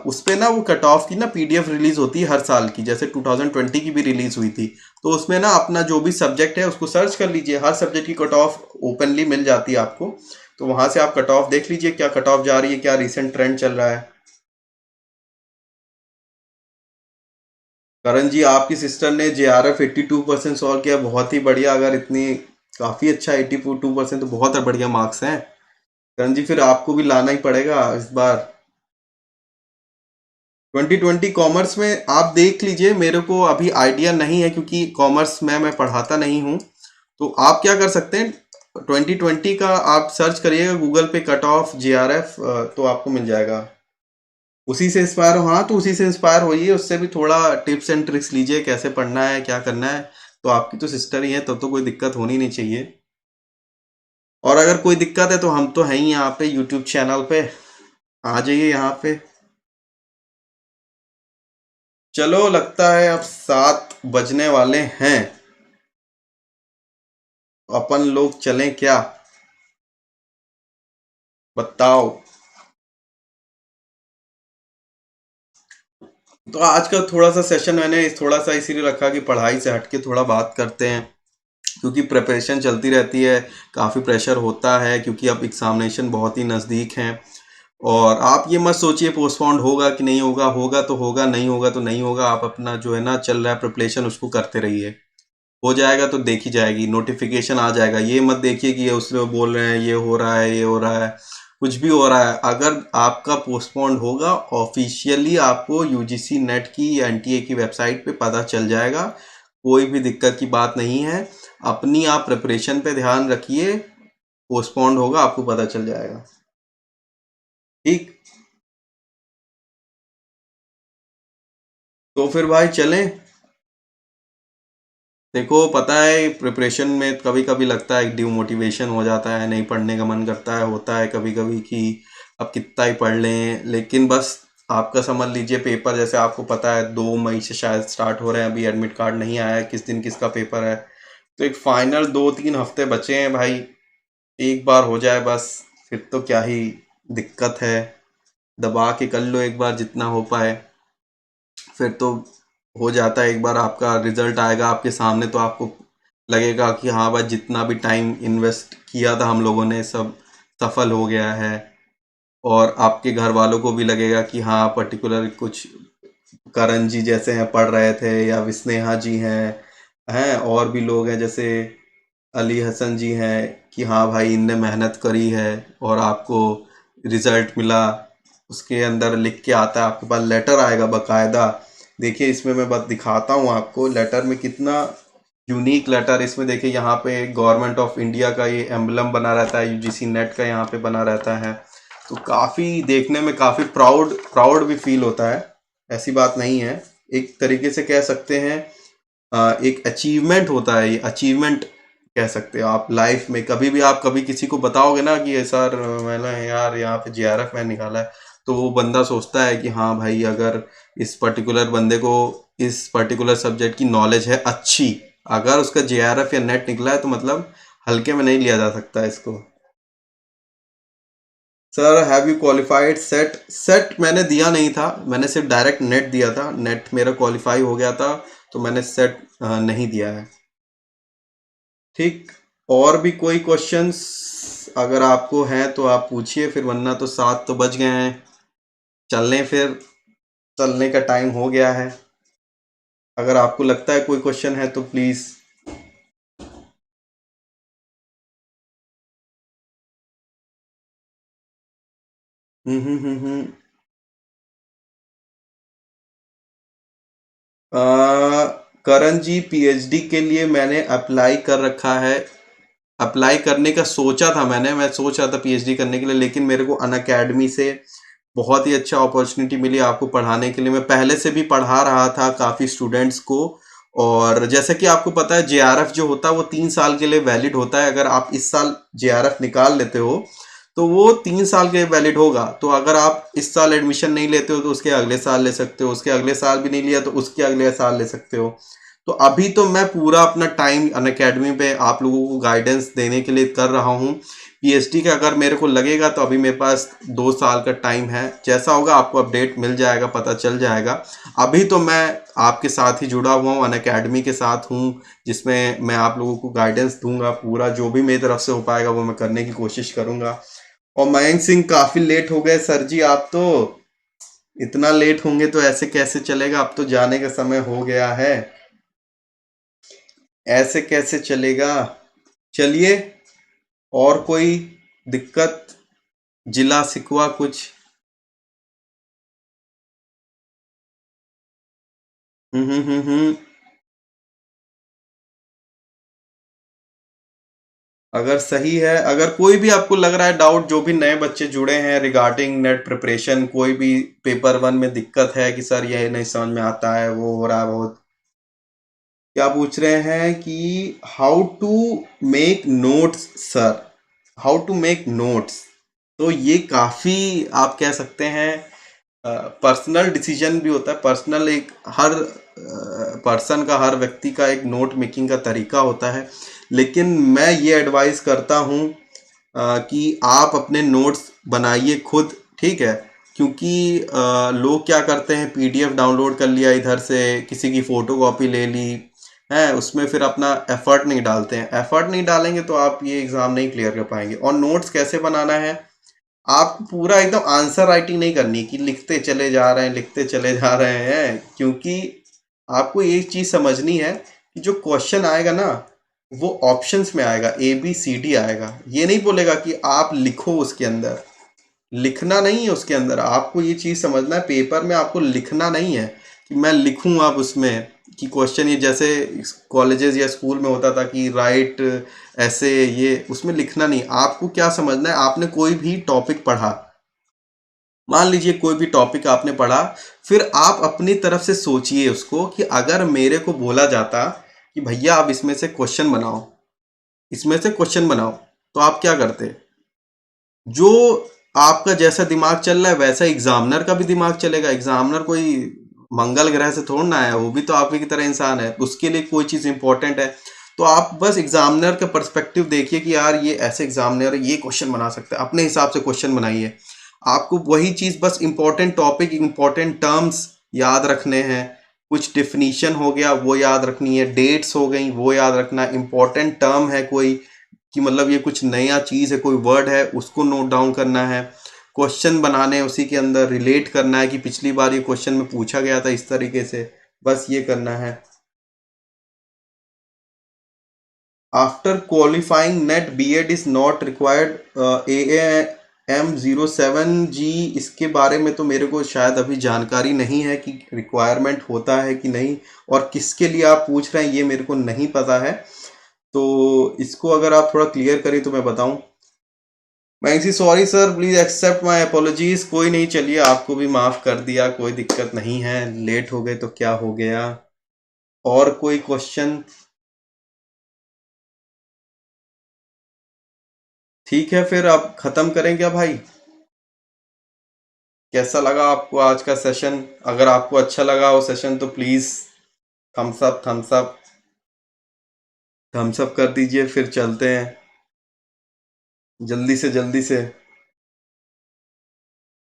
[SPEAKER 1] उस पे ना वो कट ऑफ की ना पीडीएफ रिलीज होती है हर साल की, जैसे 2020 की भी रिलीज हुई थी। तो उसमें ना अपना जो भी सब्जेक्ट है उसको सर्च कर लीजिए, हर सब्जेक्ट की कट ऑफ ओपनली मिल जाती है आपको। तो वहां से आप कट ऑफ देख लीजिए, क्या कट ऑफ जा रही है, क्या रिसेंट ट्रेंड चल रहा है। करण जी, आपकी सिस्टर ने जेआरएफ 82% सॉल्व किया, बहुत ही बढ़िया। अगर इतनी, काफी अच्छा, 82% तो बहुत बढ़िया मार्क्स हैं। करण जी, फिर आपको भी लाना ही पड़ेगा इस बार। 2020 कॉमर्स में आप देख लीजिए, मेरे को अभी आइडिया नहीं है, क्योंकि कॉमर्स में मैं पढ़ाता नहीं हूँ। तो आप क्या कर सकते हैं, 2020 का आप सर्च करिएगा गूगल पे, कट ऑफ जेआरएफ, तो आपको मिल जाएगा। उसी से इंस्पायर हो, हाँ, तो उसी से इंस्पायर होइए, उससे भी थोड़ा टिप्स एंड ट्रिक्स लीजिए, कैसे पढ़ना है, क्या करना है। तो आपकी तो सिस्टर ही है, तब तो कोई दिक्कत होनी नहीं चाहिए। और अगर कोई दिक्कत है तो हम तो हैं ही यहाँ पे यूट्यूब चैनल पे, आ जाइए यहाँ पे। चलो, लगता है अब 7 बजने वाले हैं, तो अपन लोग चलें क्या? बताओ। तो आज का थोड़ा सा सेशन मैंने थोड़ा सा इसीलिए रखा कि पढ़ाई से हटके थोड़ा बात करते हैं, क्योंकि प्रिपरेशन चलती रहती है, काफ़ी प्रेशर होता है, क्योंकि अब एग्जामिनेशन बहुत ही नज़दीक हैं। और आप ये मत सोचिए पोस्टपोन्ड होगा कि नहीं होगा, होगा तो होगा, नहीं होगा तो नहीं होगा। आप अपना जो है ना चल रहा है प्रिपरेशन, उसको करते रहिए, हो जाएगा तो देखी जाएगी, नोटिफिकेशन आ जाएगा। ये मत देखिए कि ये उसमें बोल रहे हैं ये हो रहा है, ये हो रहा है, कुछ भी हो रहा है। अगर आपका पोस्टपोन्ड होगा, ऑफिशियली आपको यूजीसी नेट की या एनटीए की वेबसाइट पे पता चल जाएगा, कोई भी दिक्कत की बात नहीं है। अपनी आप प्रिपरेशन पे ध्यान रखिए, पोस्टपोन्ड होगा आपको पता चल जाएगा। ठीक। तो फिर भाई चलें। देखो पता है प्रिपरेशन में कभी कभी लगता है डिमोटिवेशन हो जाता है, नहीं पढ़ने का मन करता है, होता है कभी कभी कि अब कितना ही पढ़ लें, लेकिन बस आपका समझ लीजिए पेपर जैसे आपको पता है 2 मई से शायद स्टार्ट हो रहे हैं, अभी एडमिट कार्ड नहीं आया है किस दिन किसका पेपर है। तो एक फाइनल 2-3 हफ्ते बचे हैं भाई, एक बार हो जाए बस, फिर तो क्या ही दिक्कत है। दबा के कर लो एक बार जितना हो पाए, फिर तो हो जाता है। एक बार आपका रिजल्ट आएगा आपके सामने तो आपको लगेगा कि हाँ भाई जितना भी टाइम इन्वेस्ट किया था हम लोगों ने सब सफल हो गया है। और आपके घर वालों को भी लगेगा कि हाँ पर्टिकुलर कुछ करण जी जैसे हैं पढ़ रहे थे, या विस्नेहा जी हैं और भी लोग हैं जैसे अली हसन जी हैं, कि हाँ भाई इनने मेहनत करी है और आपको रिजल्ट मिला। उसके अंदर लिख के आता है, आपके पास लेटर आएगा बकायदा। देखिए इसमें मैं बस दिखाता हूँ आपको लेटर में कितना यूनिक लेटर। इसमें देखिए यहाँ पे गवर्नमेंट ऑफ इंडिया का ये एम्बलम बना रहता है, यूजीसी नेट का यहाँ पे बना रहता है। तो काफ़ी देखने में काफ़ी प्राउड प्राउड भी फील होता है, ऐसी बात नहीं है। एक तरीके से कह सकते हैं एक अचीवमेंट होता है, ये अचीवमेंट कह सकते हो आप। लाइफ में कभी भी आप कभी किसी को बताओगे ना कि ये सर मैंने यार यहाँ पे जीआरएफ में निकाला है, तो वो बंदा सोचता है कि हाँ भाई अगर इस पर्टिकुलर बंदे को इस पर्टिकुलर सब्जेक्ट की नॉलेज है अच्छी, अगर उसका जेआरएफ या नेट निकला है तो मतलब हल्के में नहीं लिया जा सकता है इसको। Sir have you qualified set? Set मैंने दिया नहीं था, मैंने सिर्फ डायरेक्ट नेट दिया था, नेट मेरा क्वालिफाई हो गया था, तो मैंने सेट नहीं दिया है। ठीक। और भी कोई क्वेश्चंस अगर आपको हैं तो आप पूछिए, फिर वरना तो 7 तो बज गए हैं, चलने फिर, चलने का टाइम हो गया है। अगर आपको लगता है कोई क्वेश्चन है तो please. Hmm. Karan ji PhD के लिए मैंने अप्लाई कर रखा है। अप्लाई करने का सोचा था मैंने, मैं सोच रहा था पीएचडी करने के लिए, लेकिन मेरे को अनअकैडमी से बहुत ही अच्छा अपॉर्चुनिटी मिली आपको पढ़ाने के लिए। मैं पहले से भी पढ़ा रहा था काफ़ी स्टूडेंट्स को। और जैसे कि आपको पता है जेआरएफ जो होता है वो 3 साल के लिए वैलिड होता है। अगर आप इस साल जेआरएफ निकाल लेते हो तो वो 3 साल के वैलिड होगा। तो अगर आप इस साल एडमिशन नहीं लेते हो तो उसके अगले साल ले सकते हो, उसके अगले साल भी नहीं लिया तो उसके अगले साल ले सकते हो। तो अभी तो मैं पूरा अपना टाइम अनअकैडमी पे आप लोगों को गाइडेंस देने के लिए कर रहा हूँ। पीएचडी का अगर मेरे को लगेगा तो अभी मेरे पास 2 साल का टाइम है, जैसा होगा आपको अपडेट मिल जाएगा, पता चल जाएगा। अभी तो मैं आपके साथ ही जुड़ा हुआ हूँ, अनअकैडमी के साथ हूँ, जिसमें मैं आप लोगों को गाइडेंस दूंगा, पूरा जो भी मेरी तरफ से हो पाएगा वो मैं करने की कोशिश करूंगा। और मयंक सिंह काफी लेट हो गए सर जी आप तो, इतना लेट होंगे तो ऐसे कैसे चलेगा, अब तो जाने का समय हो गया है, ऐसे कैसे चलेगा। चलिए, और कोई दिक्कत, जिला सिकवा कुछ? हम्म। अगर सही है, अगर कोई भी आपको लग रहा है डाउट, जो भी नए बच्चे जुड़े हैं रिगार्डिंग नेट प्रिपरेशन, कोई भी पेपर 1 में दिक्कत है कि सर ये नहीं समझ में आता है, वो हो रहा है बहुत। क्या पूछ रहे हैं कि how to make notes sir, how to make notes. तो ये काफ़ी आप कह सकते हैं पर्सनल डिसीजन भी होता है। पर्सनल एक हर पर्सन का, हर व्यक्ति का एक नोट मेकिंग का तरीका होता है। लेकिन मैं ये एडवाइस करता हूँ कि आप अपने नोट्स बनाइए खुद, ठीक है। क्योंकि लोग क्या करते हैं, पीडीएफ डाउनलोड कर लिया इधर से, किसी की फ़ोटो कॉपी ले ली है, उसमें फिर अपना एफर्ट नहीं डालते हैं। एफर्ट नहीं डालेंगे तो आप ये एग्ज़ाम नहीं क्लियर कर पाएंगे। और नोट्स कैसे बनाना है, आपको पूरा एकदम आंसर राइटिंग नहीं करनी कि लिखते चले जा रहे हैं लिखते चले जा रहे हैं, क्योंकि आपको एक चीज़ समझनी है कि जो क्वेश्चन आएगा ना वो ऑप्शंस में आएगा, ए बी सी डी आएगा। ये नहीं बोलेगा कि आप लिखो, उसके अंदर लिखना नहीं है। उसके अंदर आपको ये चीज़ समझना है, पेपर में आपको लिखना नहीं है कि मैं लिखूँ आप उसमें कि क्वेश्चन, ये जैसे कॉलेजेस या स्कूल में होता था कि राइट ऐसे, ये उसमें लिखना नहीं। आपको क्या समझना है, आपने कोई भी टॉपिक पढ़ा, मान लीजिए कोई भी टॉपिक आपने पढ़ा, फिर आप अपनी तरफ से सोचिए उसको कि अगर मेरे को बोला जाता कि भैया आप इसमें से क्वेश्चन बनाओ, इसमें से क्वेश्चन बनाओ, तो आप क्या करते? जो आपका जैसा दिमाग चल रहा है वैसा एग्जामिनर का भी दिमाग चलेगा। एग्जामिनर कोई मंगल ग्रह से थोड़ा ना है, वो भी तो आप ही की तरह इंसान है, उसके लिए कोई चीज़ इंपॉर्टेंट है। तो आप बस एग्जामिनर का पर्सपेक्टिव देखिए कि यार ये ऐसे एग्जामिनर ये क्वेश्चन बना सकता है, अपने हिसाब से क्वेश्चन बनाइए। आपको वही चीज़ बस इंपॉर्टेंट टॉपिक, इंपॉर्टेंट टर्म्स याद रखने हैं। कुछ डिफिनीशन हो गया वो याद रखनी है, डेट्स हो गई वो याद रखना है, इंपॉर्टेंट टर्म है कोई कि मतलब ये कुछ नया चीज़ है, कोई वर्ड है उसको नोट डाउन करना है। क्वेश्चन बनाने हैं, उसी के अंदर रिलेट करना है कि पिछली बार ये क्वेश्चन में पूछा गया था इस तरीके से, बस ये करना है। After qualifying NET B Ed is not required. AM07G, इसके बारे में तो मेरे को शायद अभी जानकारी नहीं है कि रिक्वायरमेंट होता है कि नहीं, और किसके लिए आप पूछ रहे हैं ये मेरे को नहीं पता है। तो इसको अगर आप थोड़ा क्लियर करें तो मैं बताऊं। Maxi sorry sir, please accept my apologies. कोई नहीं, चलिए आपको भी माफ कर दिया, कोई दिक्कत नहीं है, लेट हो गए तो क्या हो गया। और कोई क्वेश्चन? ठीक है, फिर आप खत्म करें क्या भाई? कैसा लगा आपको आज का सेशन? अगर आपको अच्छा लगा वो सेशन तो please thumbs up, thumbs up, thumbs up कर दीजिए। फिर चलते हैं जल्दी से जल्दी से।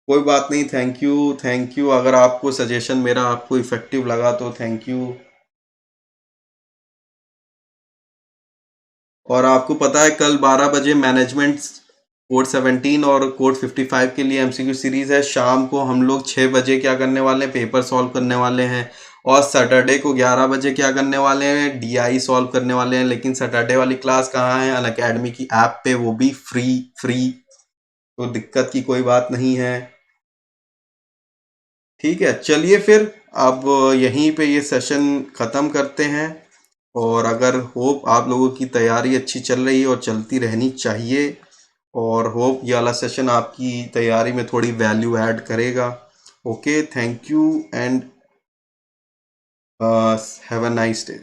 [SPEAKER 1] कोई बात नहीं, थैंक यू, थैंक यू। अगर आपको सजेशन मेरा आपको इफेक्टिव लगा तो थैंक यू। और आपको पता है कल 12 बजे मैनेजमेंट कोड 17 और कोड 55 के लिए एमसीक्यू सीरीज है। शाम को हम लोग 6 बजे क्या करने वाले हैं, पेपर सॉल्व करने वाले हैं। और सैटरडे को 11 बजे क्या करने वाले हैं, डीआई सॉल्व करने वाले हैं। लेकिन सैटरडे वाली क्लास कहाँ है? अनअकैडमी की ऐप पे, वो भी फ्री फ्री। तो दिक्कत की कोई बात नहीं है। ठीक है, चलिए फिर अब यहीं पे ये सेशन ख़त्म करते हैं। और अगर होप आप लोगों की तैयारी अच्छी चल रही है और चलती रहनी चाहिए, और होप ये वाला सेशन आपकी तैयारी में थोड़ी वैल्यू ऐड करेगा। Okay, thank you and have a nice day.